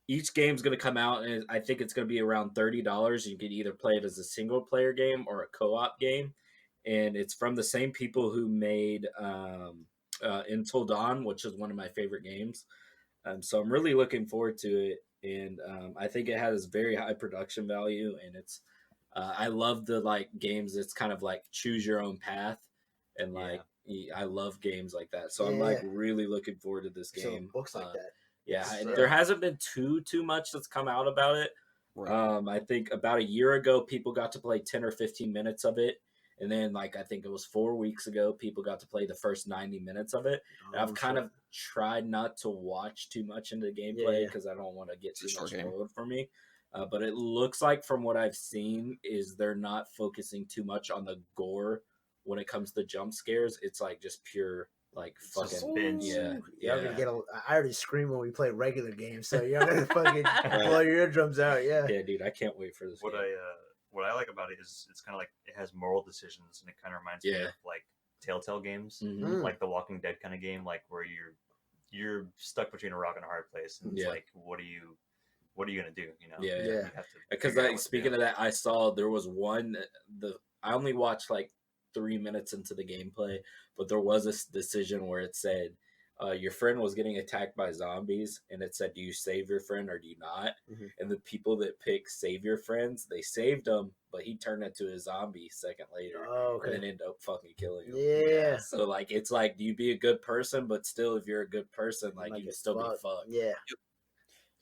Speaker 3: each game's going to come out, and I think it's going to be around $30. You can either play it as a single player game or a co-op game. And it's from the same people who made Until Dawn, which is one of my favorite games. So I'm really looking forward to it. And I think it has very high production value, and it's I love the games that's kind of like choose your own path, and I love games like that. So I'm really looking forward to this game.
Speaker 2: So books like that.
Speaker 3: Yeah, there hasn't been too much that's come out about it.
Speaker 4: Right.
Speaker 3: I think about a year ago, people got to play 10 or 15 minutes of it. And then, I think it was 4 weeks ago, people got to play the first 90 minutes of it. And I've kind of tried not to watch too much into the gameplay because I don't want to get too much spoiled for me. But it looks like from what I've seen is they're not focusing too much on the gore when it comes to jump scares. It's just pure fucking
Speaker 1: suspense.
Speaker 2: You're gonna get I already scream when we play regular games, so you're gonna fucking blow your eardrums out. Yeah,
Speaker 3: dude, I can't wait for this.
Speaker 1: What I like about it is it's kind of like it has moral decisions, and it kind of reminds me of Telltale games, like the Walking Dead kind of game, where you're stuck between a rock and a hard place, and it's what are you gonna do?
Speaker 3: Because speaking of that, I saw there was one. I only watched 3 minutes into the gameplay, but there was a decision where it said your friend was getting attacked by zombies, and it said, "Do you save your friend or do you not?"
Speaker 2: Mhm.
Speaker 3: And the people that pick save your friends, they saved him, but he turned into a zombie second later,
Speaker 2: Oh,
Speaker 3: and then
Speaker 2: okay.
Speaker 3: ended up fucking killing him.
Speaker 2: Yeah.
Speaker 3: So like, it's like, do you be a good person, but still, if you're a good person, like you
Speaker 2: Get
Speaker 3: still be
Speaker 2: fucked.
Speaker 3: fucked.
Speaker 2: Yeah.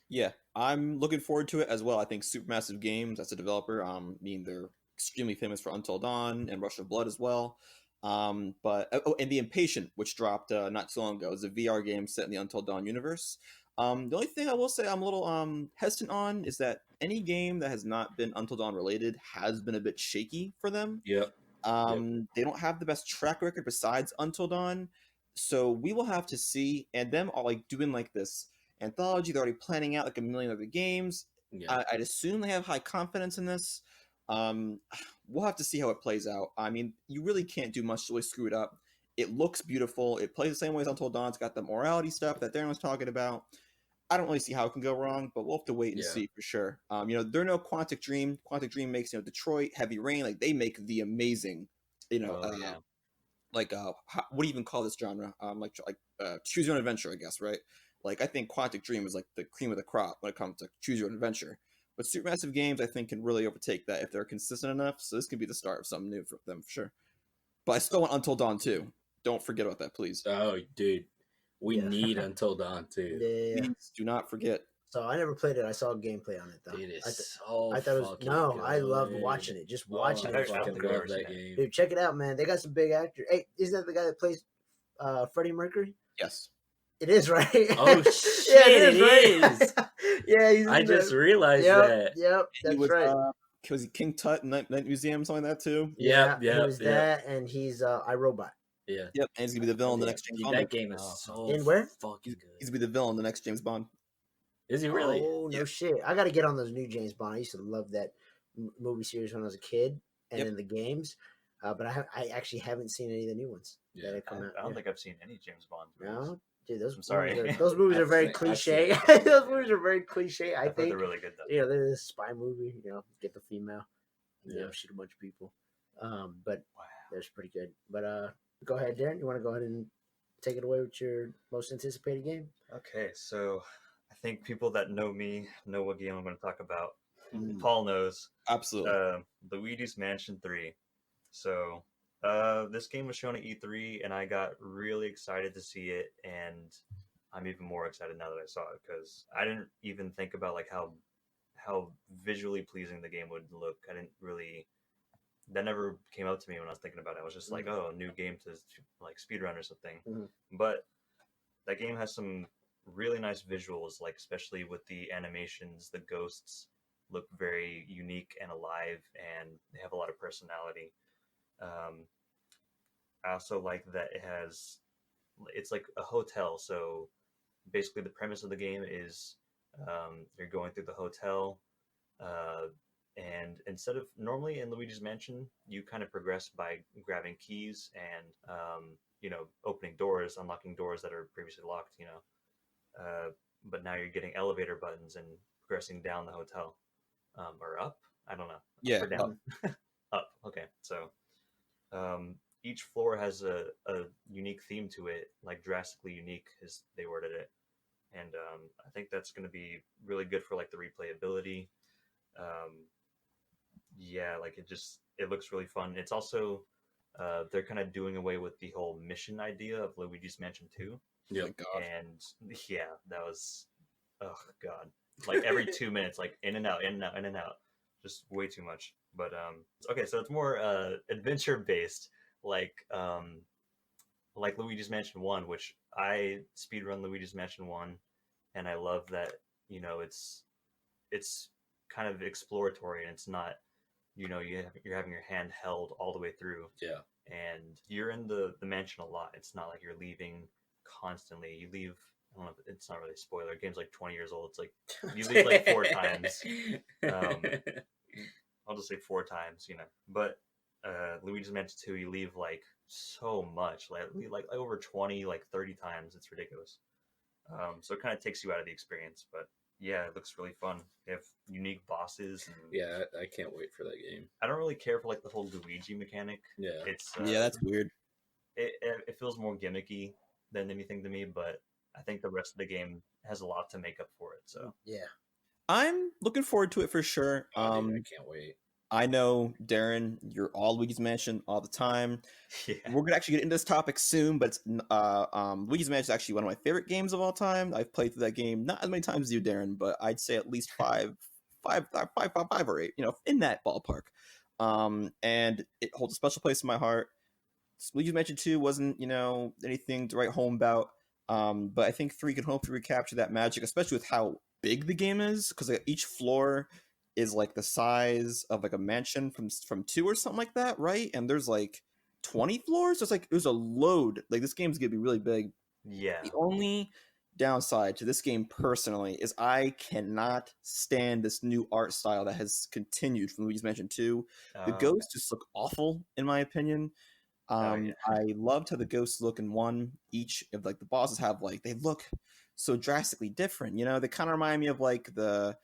Speaker 4: Yeah, I'm looking forward to it as well. I think Supermassive Games, as a developer, they're extremely famous for Until Dawn and Rush of Blood as well. And The Impatient, which dropped not too long ago, is a VR game set in the Until Dawn universe. The only thing I will say I'm a little hesitant on is that any game that has not been Until Dawn related has been a bit shaky for them.
Speaker 3: Yep.
Speaker 4: They don't have the best track record besides Until Dawn, so we will have to see. And them all like doing like this anthology, they're already planning out like a million other games.
Speaker 3: Yeah.
Speaker 4: I'd assume they have high confidence in this. Um, we'll have to see how it plays out. I mean, you really can't do much to really screw it up. It looks beautiful. It plays the same way as Until Dawn. It's got the morality stuff that Darin was talking about. I don't really see how it can go wrong, but we'll have to wait and see for sure. They're no Quantic Dream. Quantic Dream makes Detroit, Heavy Rain. Like they make the amazing, what do you even call this genre? Choose your own adventure, I guess, right? Like I think Quantic Dream is like the cream of the crop when it comes to choose your own adventure. But Supermassive Games, I think, can really overtake that if they're consistent enough. So this could be the start of something new for them for sure. But I still want Until Dawn 2. Don't forget about that, please.
Speaker 3: Oh, dude, we need Until Dawn too.
Speaker 2: Yeah.
Speaker 4: Please do not forget.
Speaker 2: So I never played it. I saw gameplay on it though.
Speaker 3: It is
Speaker 2: I thought it was
Speaker 3: good.
Speaker 2: I loved watching it. Just watching
Speaker 3: I
Speaker 2: it.
Speaker 3: fucking love that game.
Speaker 2: Dude, check it out, man. They got some big actors. Hey, isn't that the guy that plays Freddie Mercury?
Speaker 4: Yes.
Speaker 2: It is, right?
Speaker 3: Oh shit, it is.
Speaker 2: Yeah, he's
Speaker 3: I just realized
Speaker 2: yep,
Speaker 3: that.
Speaker 2: Yep, that's right.
Speaker 4: Was he King Tut in Night Museum, something like that too?
Speaker 3: Yeah,
Speaker 2: he was that, and he's iRobot.
Speaker 3: Yeah.
Speaker 4: Yep, and he's gonna be the villain in the next James Bond.
Speaker 3: That game is so
Speaker 2: in where?
Speaker 3: fucking good.
Speaker 4: He's gonna be the villain in the next James Bond.
Speaker 3: Is he really?
Speaker 2: Oh no shit! I got to get on those new James Bond. I used to love that movie series when I was a kid, and in the games. But I actually haven't seen any of the new ones that have come out.
Speaker 1: I don't think I've seen any James Bond movies.
Speaker 2: No, dude, those.
Speaker 1: I'm sorry.
Speaker 2: Those movies are very cliche. Those movies are very cliche. I think
Speaker 1: they're really good though.
Speaker 2: Yeah, they're a spy movie. Get the female, shoot a bunch of people. But that's pretty good. But go ahead, Darin. You want to go ahead and take it away with your most anticipated game?
Speaker 1: Okay, so I think people that know me know what game I'm going to talk about. Paul knows.
Speaker 4: Absolutely.
Speaker 1: Luigi's Mansion 3. So this game was shown at E3, and I got really excited to see it, and I'm even more excited now that I saw it, because I didn't even think about like how visually pleasing the game would look. That never came up to me when I was thinking about it. I was just like, oh, a new game to like speedrun or something. But that game has some really nice visuals, like especially with the animations. The ghosts look very unique and alive, and they have a lot of personality. I also like that it's like a hotel. So basically the premise of the game is you're going through the hotel, and instead of normally in Luigi's Mansion, you kind of progress by grabbing keys and opening doors, unlocking doors that are previously locked, but now you're getting elevator buttons and progressing down the hotel, or up. I don't know.
Speaker 4: Yeah,
Speaker 1: or down. Up. Okay. So each floor has a unique theme to it, like drastically unique as they worded it. And I think that's going to be really good for like the replayability. Like it looks really fun. It's also they're kind of doing away with the whole mission idea of Luigi's Mansion 2.
Speaker 3: Yeah.
Speaker 1: And that was, oh god, like every 2 minutes, like in and out, just way too much. But okay, so it's more adventure based, like Luigi's Mansion 1, which I speedrun Luigi's Mansion 1, and I love that it's kind of exploratory, and it's not you're having your hand held all the way through.
Speaker 3: Yeah.
Speaker 1: And you're in the mansion a lot. It's not like you're leaving constantly. You leave, I don't know, it's not really a spoiler. The game's like 20 years old. It's like you leave like 4 times. I'll just say 4 times, But Luigi's Mansion 2, you leave like so much, like over 20, like 30 times. It's ridiculous. So it kind of takes you out of the experience, but yeah, it looks really fun. They have unique bosses. And
Speaker 3: yeah, I can't wait for that game.
Speaker 1: I don't really care for like the whole Luigi mechanic.
Speaker 3: Yeah,
Speaker 1: it's
Speaker 4: that's weird.
Speaker 1: It feels more gimmicky. than anything to me, but I think the rest of the game has a lot to make up for it. So
Speaker 2: Yeah.
Speaker 4: I'm looking forward to it for sure.
Speaker 3: Oh, dude, I can't wait.
Speaker 4: I know, Darin, you're all Luigi's Mansion all the time.
Speaker 1: yeah,
Speaker 4: We're gonna actually get into this topic soon, but Luigi's Mansion is actually one of my favorite games of all time. I've played through that game not as many times as you, Darin, but I'd say at least five or eight, in that ballpark. And it holds a special place in my heart. Luigi's Mansion 2 wasn't, anything to write home about. But I think 3 can hopefully recapture that magic, especially with how big the game is, because each floor is like the size of like a mansion from 2 or something like that, right? And there's like 20 floors. So it's like there's a load. Like this game's gonna be really big.
Speaker 1: yeah.
Speaker 4: The only downside to this game personally is I cannot stand this new art style that has continued from Luigi's Mansion 2. The ghosts just look awful in my opinion.
Speaker 1: Yeah.
Speaker 4: I loved how the ghosts look in 1. Each of like the bosses have like they look so drastically different. They kind of remind me of like the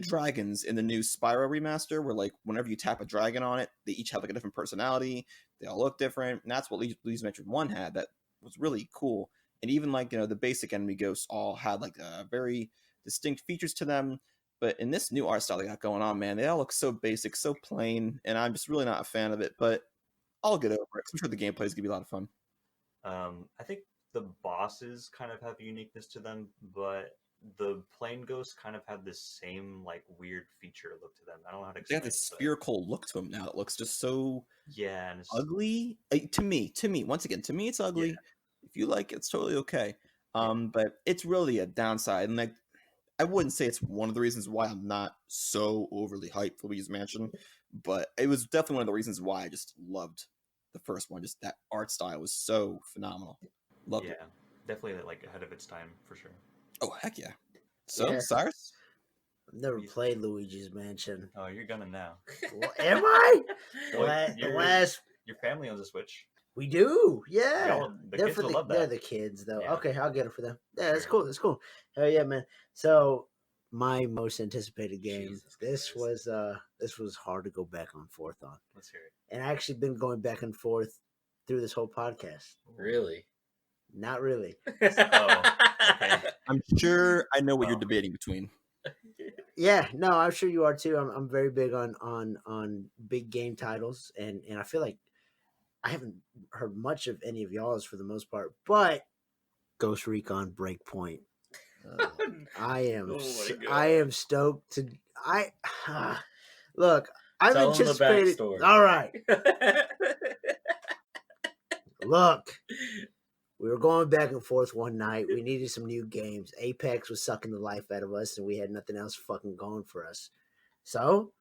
Speaker 4: dragons in the new Spyro remaster, where like whenever you tap a dragon on it, they each have like a different personality. They all look different, and that's what Luigi's Mansion 1 had. That was really cool. And even like the basic enemy ghosts all had like very distinct features to them. But in this new art style they got going on, man, they all look so basic, so plain, and I'm just really not a fan of it. But I'll get over it. I'm sure the gameplay is gonna be a lot of fun.
Speaker 1: I think the bosses kind of have uniqueness to them, but the plain ghosts kind of have this same like weird feature look to them. I don't know how to
Speaker 4: They
Speaker 1: explain
Speaker 4: have this
Speaker 1: it, but
Speaker 4: spherical look to them now. It looks just so
Speaker 1: yeah, and it's
Speaker 4: ugly. To me, once again, to me, it's ugly.
Speaker 1: Yeah.
Speaker 4: If you like it, it's totally okay. But it's really a downside, and like I wouldn't say it's one of the reasons why I'm not so overly hyped for Luigi's Mansion, but it was definitely one of the reasons why I just loved the first one. Just that art style was so phenomenal. Loved
Speaker 1: yeah,
Speaker 4: it.
Speaker 1: definitely like ahead of its time for sure.
Speaker 4: Oh heck yeah! So
Speaker 2: Yeah.
Speaker 4: Cyrus,
Speaker 2: I've never played Luigi's Mansion.
Speaker 1: Oh, you're gonna now.
Speaker 2: Well, am I?
Speaker 1: Well,
Speaker 2: The last
Speaker 1: your family owns a Switch.
Speaker 2: we do, yeah.
Speaker 1: Y'all- the
Speaker 2: They're
Speaker 1: kids
Speaker 2: for
Speaker 1: will
Speaker 2: the
Speaker 1: love
Speaker 2: they're
Speaker 1: that.
Speaker 2: the kids though.
Speaker 1: Yeah.
Speaker 2: Okay, I'll get it for them. Yeah, that's
Speaker 1: Sure.
Speaker 2: cool. That's cool. Hell yeah, man. So my most anticipated game.
Speaker 3: Jesus
Speaker 2: This
Speaker 3: Christ.
Speaker 2: was hard to go back and forth on,
Speaker 1: Let's hear it.
Speaker 2: and I actually been going back and forth through this whole podcast.
Speaker 3: Really?
Speaker 2: Not really.
Speaker 1: Okay.
Speaker 4: I'm sure I know what you're
Speaker 1: Well.
Speaker 4: debating between.
Speaker 2: Yeah, no, I'm sure you are too. I'm very big on big game titles, and I feel like I haven't heard much of any of y'all's for the most part, but Ghost Recon Breakpoint. I am
Speaker 3: Oh my God.
Speaker 2: I am stoked to look. I've
Speaker 3: Tell 'em the
Speaker 2: anticipated.
Speaker 3: backstory.
Speaker 2: All right, look. We were going back and forth one night. We needed some new games. Apex was sucking the life out of us, and we had nothing else fucking going for us. So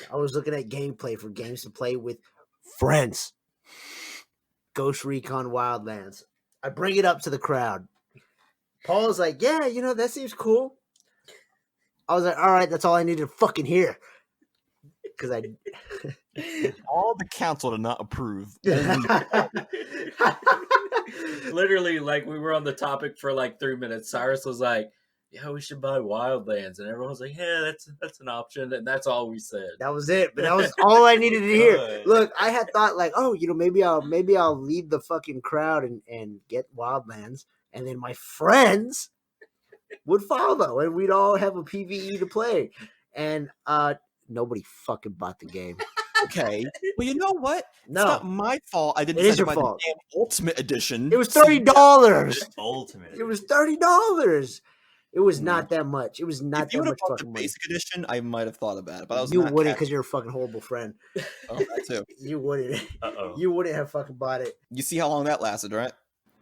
Speaker 2: I was looking at gameplay for games to play with friends. Ghost Recon Wildlands. I bring it up to the crowd. Paul's like, yeah, that seems cool. I was like, all right, that's all I needed to fucking hear. Because
Speaker 4: All the council did not approve.
Speaker 3: Literally, like we were on the topic for like 3 minutes. Cyrus was like, "Yeah, we should buy Wildlands," and everyone was like, "Yeah, that's an option," and that's all we said.
Speaker 2: That was it. But that was all I needed to hear.
Speaker 1: Good.
Speaker 2: Look, I had thought like, oh, maybe I'll lead the fucking crowd and get Wildlands, and then my friends would follow, and we'd all have a PvE to play. And nobody fucking bought the game.
Speaker 4: Okay. Well, you know what?
Speaker 2: No.
Speaker 4: It's not my fault. I didn't
Speaker 2: It is
Speaker 4: decide to
Speaker 2: your
Speaker 4: buy
Speaker 2: fault.
Speaker 4: the damn Ultimate Edition.
Speaker 2: It was
Speaker 4: So
Speaker 2: $30.
Speaker 1: Ultimate.
Speaker 2: It was $30. It was not that much. It was not
Speaker 4: if you
Speaker 2: that
Speaker 4: would have
Speaker 2: much
Speaker 4: bought the
Speaker 2: fucking money.
Speaker 4: basic edition, I might have thought about it. But I was
Speaker 2: You
Speaker 4: not
Speaker 2: wouldn't because you're a fucking horrible friend.
Speaker 4: Oh, that too.
Speaker 2: You wouldn't.
Speaker 1: Uh-oh.
Speaker 2: You wouldn't have fucking bought it.
Speaker 4: You see how long that lasted, right?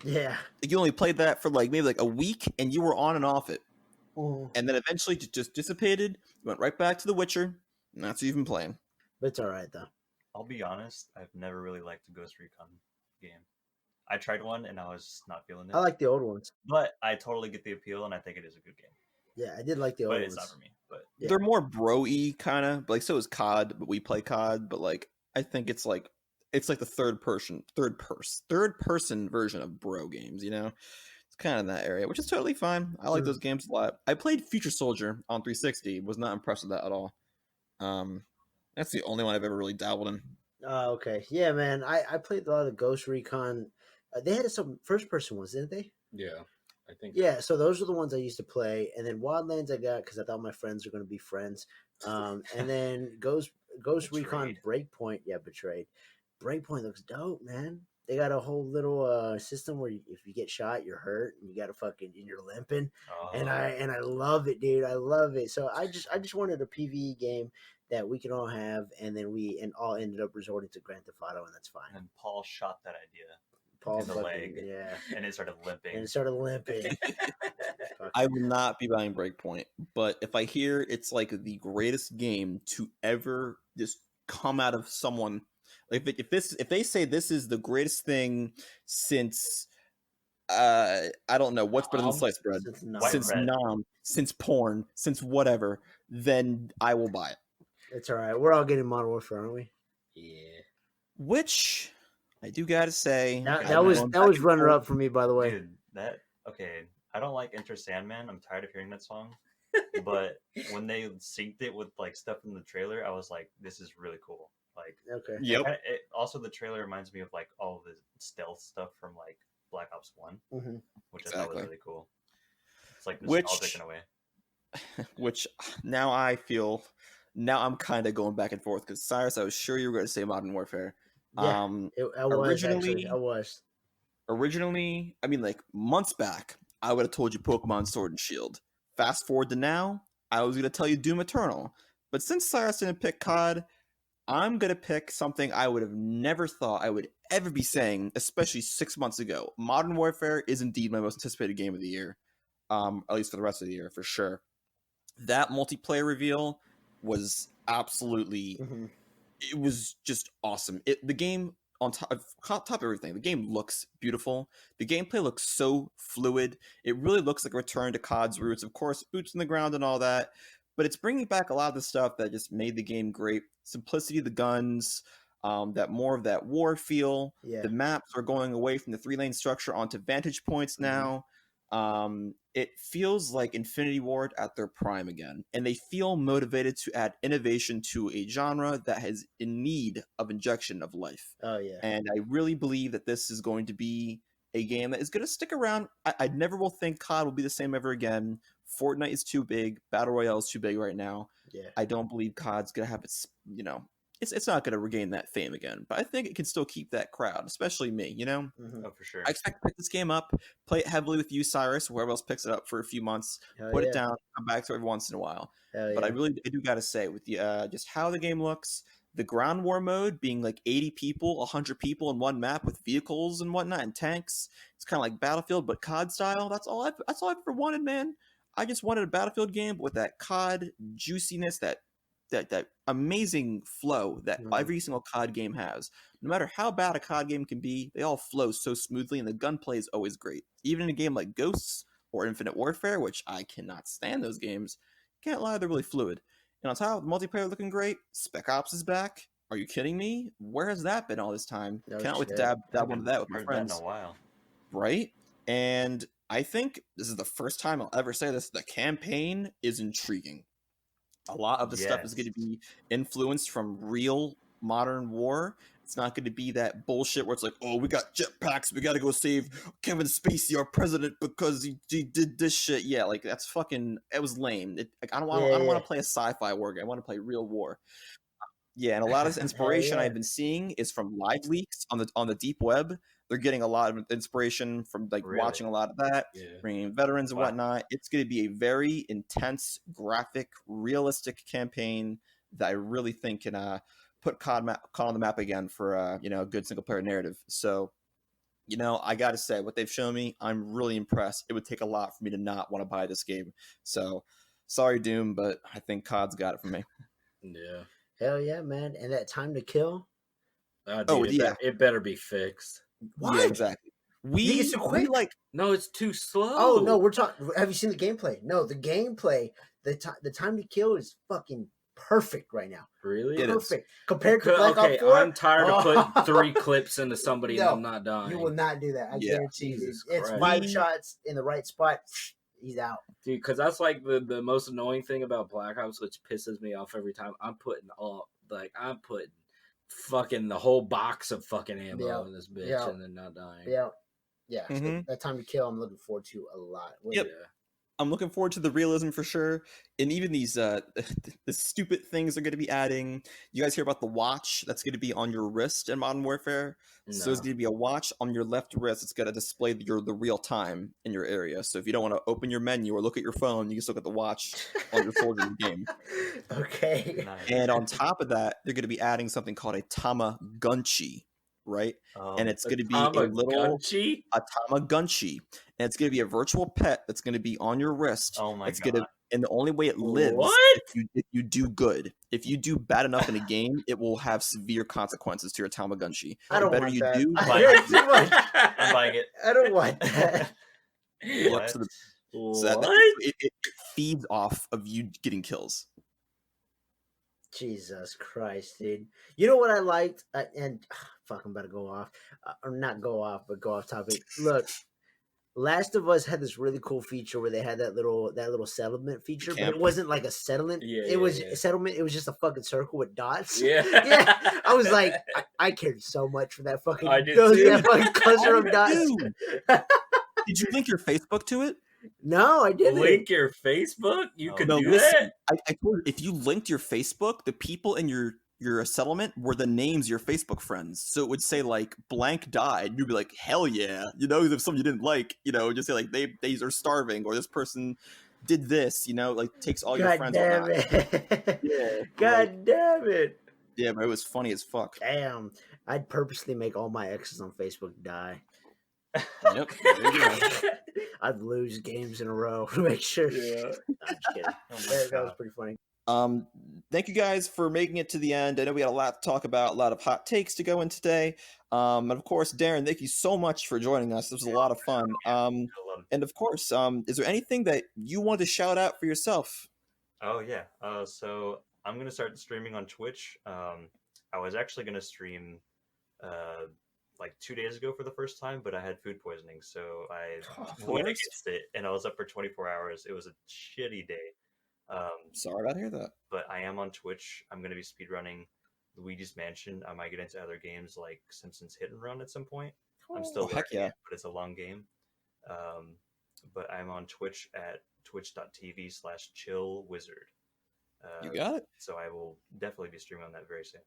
Speaker 2: Yeah.
Speaker 4: You only played that for like maybe like a week, and you were on and off it,
Speaker 2: Mm.
Speaker 4: and then eventually it just dissipated. You went right back to The Witcher, and that's what you've been playing.
Speaker 2: But it's all right though.
Speaker 1: I'll be honest, I've never really liked the Ghost Recon game. I tried one and I was just not feeling it.
Speaker 2: I like the old ones.
Speaker 1: But I totally get the appeal and I think it is a good game.
Speaker 2: Yeah, I did like the old
Speaker 1: But
Speaker 2: ones.
Speaker 1: it's not for me. But
Speaker 2: Yeah.
Speaker 4: They're more bro-y kind of, like so is COD, but we play COD. But like I think it's like the third person version of bro games. It's kind of in that area, which is totally fine. I like
Speaker 2: Mm.
Speaker 4: those games a lot. I played Future Soldier on 360. Was not impressed with that at all. That's the only one I've ever really dabbled in.
Speaker 2: Oh, okay. Yeah, man. I played a lot of Ghost Recon. They had some first person ones, didn't they?
Speaker 3: Yeah, I think.
Speaker 2: Yeah, so those are the ones I used to play, and then Wildlands I got because I thought my friends were going to be friends, and then Ghost Recon Breakpoint, yeah, Betrayed. Breakpoint looks dope, man. They got a whole little system where if you get shot, you're hurt, and you got to and you're limping, and I love it, dude. I love it. So I just wanted a PvE game that we can all have, and then we all ended up resorting to Grand Theft Auto, and that's fine.
Speaker 1: And Paul shot that idea.
Speaker 2: Paul
Speaker 1: in the leg,
Speaker 2: yeah,
Speaker 1: and it started limping.
Speaker 4: I will not be buying Breakpoint, but if I hear it's like the greatest game to ever just come out of someone, like if they say this is the greatest thing since I don't know what's better than sliced bread, since Nom, since porn, since whatever, then I will buy it.
Speaker 2: It's all right. We're all getting Modern Warfare, aren't we?
Speaker 3: Yeah.
Speaker 4: Which I do gotta say
Speaker 2: that was runner up for me, by the way.
Speaker 1: Dude, okay. I don't like Enter Sandman. I'm tired of hearing that song. But when they synced it with like stuff in the trailer, I was like, this is really cool. Like,
Speaker 2: okay.
Speaker 4: Yep.
Speaker 1: Also, the trailer reminds me of like all of the stealth stuff from like Black Ops 1, which I thought was really cool. It's like nostalgic in a way.
Speaker 4: Which now I'm kind of going back and forth because Cyrus, I was sure you were going to say Modern Warfare.
Speaker 2: Yeah, I was.
Speaker 4: Originally, I mean, like months back, I would have told you Pokemon Sword and Shield. Fast forward to now, I was going to tell you Doom Eternal. But since Cyrus didn't pick COD, I'm going to pick something I would have never thought I would ever be saying, especially 6 months ago. Modern Warfare is indeed my most anticipated game of the year, at least for the rest of the year, for sure. That multiplayer reveal was absolutely... It was just awesome. The game, on top of everything, the game looks beautiful. The gameplay looks so fluid. It really looks like a return to COD's roots. Of course, boots in the ground and all that. But it's bringing back a lot of the stuff that just made the game great. Simplicity of the guns, that more of that war feel.
Speaker 2: Yeah.
Speaker 4: The maps are going away from the 3-lane structure onto vantage points now. It feels like Infinity Ward at their prime again, and they feel motivated to add innovation to a genre that is in need of injection of life.
Speaker 2: Oh yeah.
Speaker 4: And I really believe that this is going to be a game that is going to stick around. I never will think COD will be the same ever again. Fortnite is too big. Battle Royale is too big right now.
Speaker 2: Yeah.
Speaker 4: I don't believe COD's going to have its, it's not going to regain that fame again, but I think it can still keep that crowd, especially me,
Speaker 1: Oh, for sure.
Speaker 4: I expect to pick this game up, play it heavily with you, Cyrus, whoever else picks it up for a few months, put it down, come back to it every once in a while. But I do got to say, with the just how the game looks, the ground war mode being like 80 people, 100 people in one map with vehicles and whatnot and tanks, it's kind of like Battlefield, but COD style. That's all I've ever wanted, man. I just wanted a Battlefield game with that COD juiciness, that amazing flow that every single COD game has. No matter how bad a COD game can be, they all flow so smoothly, and the gunplay is always great. Even in a game like Ghosts or Infinite Warfare, which I cannot stand those games, can't lie, they're really fluid. And on top of the multiplayer looking great, Spec Ops is back. Are you kidding me? Where has that been all this time? Can't wait to dab into that with my friends.
Speaker 1: That in a while.
Speaker 4: Right? And I think this is the first time I'll ever say this. The campaign is intriguing. A lot of the stuff is going to be influenced from real modern war. It's not going to be that bullshit where it's like, oh, we got jetpacks, we got to go save Kevin Spacey, our president, because he did this shit. Yeah, like that's fucking. It was lame. I don't want to play a sci-fi war game. I want to play real war. Yeah, and a lot of this inspiration I've been seeing is from live leaks on the deep web. They're getting a lot of inspiration from watching a lot of that, bringing veterans and whatnot. It's going to be a very intense, graphic, realistic campaign that I really think can put COD on the map again for a good single player narrative. So, I got to say, what they've shown me, I'm really impressed. It would take a lot for me to not want to buy this game. So, sorry, Doom, but I think COD's got it for me.
Speaker 3: Yeah.
Speaker 2: Hell yeah, man! And that time to kill.
Speaker 3: It better be fixed.
Speaker 2: What?
Speaker 4: Yeah, exactly. We
Speaker 3: no, it's too slow.
Speaker 2: Oh no, we're talking. Have you seen the gameplay? No, the gameplay. The time to kill is fucking perfect right now.
Speaker 3: Really?
Speaker 2: Perfect compared to Black Ops 4.
Speaker 3: I'm tired of putting 3 clips into somebody and I'm not dying.
Speaker 2: You will not do that. I guarantee you. It's 5 shots in the right spot. He's out.
Speaker 3: Dude, because that's like the most annoying thing about Black Ops, which pisses me off every time. I'm putting fucking the whole box of fucking ammo in this bitch and then not dying.
Speaker 2: Yeah. yeah, so
Speaker 4: Mhm.
Speaker 2: that Time to Kill, I'm looking forward to a lot.
Speaker 4: Yep. I'm looking forward to the realism for sure, and even these the stupid things they're going to be adding. You guys hear about the watch that's going to be on your wrist in Modern Warfare? So there's
Speaker 3: No.
Speaker 4: going to be a watch on your left wrist. It's going to display the real time in your area. So if you don't want to open your menu or look at your phone, you can just look at the watch on your shoulder in the game.
Speaker 2: Okay.
Speaker 1: Nice.
Speaker 4: And on top of that, they're going to be adding something called a Tamagunchi, right? And it's going to be a little
Speaker 3: Tamagotchi?
Speaker 4: a Tamagunchi, and it's going to be a virtual pet that's going to be on your wrist.
Speaker 1: Oh my
Speaker 4: It's
Speaker 1: god.
Speaker 4: going to, and the only way it lives
Speaker 3: What?
Speaker 4: if you do good. If you do bad enough in a game, it will have severe consequences to your Tamagunchi.
Speaker 2: I
Speaker 4: The
Speaker 2: don't
Speaker 4: better
Speaker 2: want
Speaker 4: you
Speaker 2: that.
Speaker 4: do,
Speaker 2: I
Speaker 1: Buy
Speaker 2: heard
Speaker 1: it.
Speaker 2: too much.
Speaker 1: I'm buying it.
Speaker 2: I don't want that.
Speaker 4: Yep,
Speaker 1: What?
Speaker 4: so
Speaker 3: What?
Speaker 4: it feeds off of you getting kills.
Speaker 2: Jesus Christ, dude. You know what I liked? Fuck, I'm about to go off. Or not go off, but go off topic. Look, Last of Us had this really cool feature where they had that little settlement feature, but
Speaker 4: camp.
Speaker 2: it wasn't like a settlement.
Speaker 3: Yeah,
Speaker 2: it was
Speaker 3: yeah.
Speaker 2: a settlement. It was just a fucking circle with dots.
Speaker 3: Yeah.
Speaker 2: Yeah. I was like, I cared so much for that fucking.
Speaker 3: I did
Speaker 2: those-
Speaker 3: too.
Speaker 2: That fucking cluster of
Speaker 4: Oh,
Speaker 2: dots.
Speaker 4: dude. Did you link your Facebook to it?
Speaker 2: No, I didn't.
Speaker 3: Link your Facebook? You
Speaker 1: Oh,
Speaker 3: could
Speaker 4: No,
Speaker 3: do
Speaker 4: listen.
Speaker 3: that?
Speaker 4: I told you, if you linked your Facebook, the people in your settlement were the names of your Facebook friends. So it would say like blank died. You'd be like, hell yeah. You know, if someone you didn't like, you know, just say like they are starving or this person did this, you know, like takes all your
Speaker 2: God
Speaker 4: friends.
Speaker 2: damn
Speaker 4: whatnot.
Speaker 2: it.
Speaker 4: Yeah.
Speaker 2: God damn it.
Speaker 4: Yeah, but it was funny as fuck.
Speaker 2: Damn. I'd purposely make all my exes on Facebook die.
Speaker 4: Yep. There you go.
Speaker 2: I'd lose games in a row to make sure.
Speaker 3: Yeah.
Speaker 2: I'm just kidding.
Speaker 1: Oh my
Speaker 2: That was
Speaker 1: God.
Speaker 2: pretty funny.
Speaker 4: Thank you guys for making it to the end. I know we had a lot to talk about, a lot of hot takes to go in today. And of course, Darin, thank you so much for joining us. This was a lot of fun.
Speaker 1: I love it.
Speaker 4: And of course, is there anything that you want to shout out for yourself?
Speaker 1: Oh yeah. So I'm gonna start streaming on Twitch. I was actually gonna stream like 2 days ago for the first time, but I had food poisoning, so I went
Speaker 4: Worst.
Speaker 1: against it, and I was up for 24 hours. It was a shitty day.
Speaker 4: Sorry about to hear that.
Speaker 1: But I am on Twitch. I'm gonna be speedrunning Luigi's Mansion. I might get into other games like Simpsons Hit and Run at some point. I'm still
Speaker 4: Oh, heck
Speaker 1: learning
Speaker 4: yeah.
Speaker 1: it, but it's a long game. But I'm on Twitch at twitch.tv/chillwizard.
Speaker 4: You got it.
Speaker 1: So I will definitely be streaming on that very soon.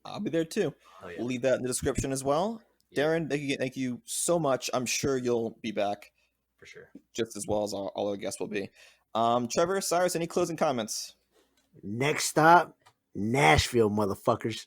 Speaker 4: I'll be there too.
Speaker 1: Oh yeah,
Speaker 4: We'll leave that in the description as well.
Speaker 3: Yeah.
Speaker 4: Darin, thank you so much. I'm sure you'll be back
Speaker 1: for sure.
Speaker 4: just as well as all our guests will be. Trevor, Cyrus, any closing comments?
Speaker 2: Next stop, Nashville, motherfuckers.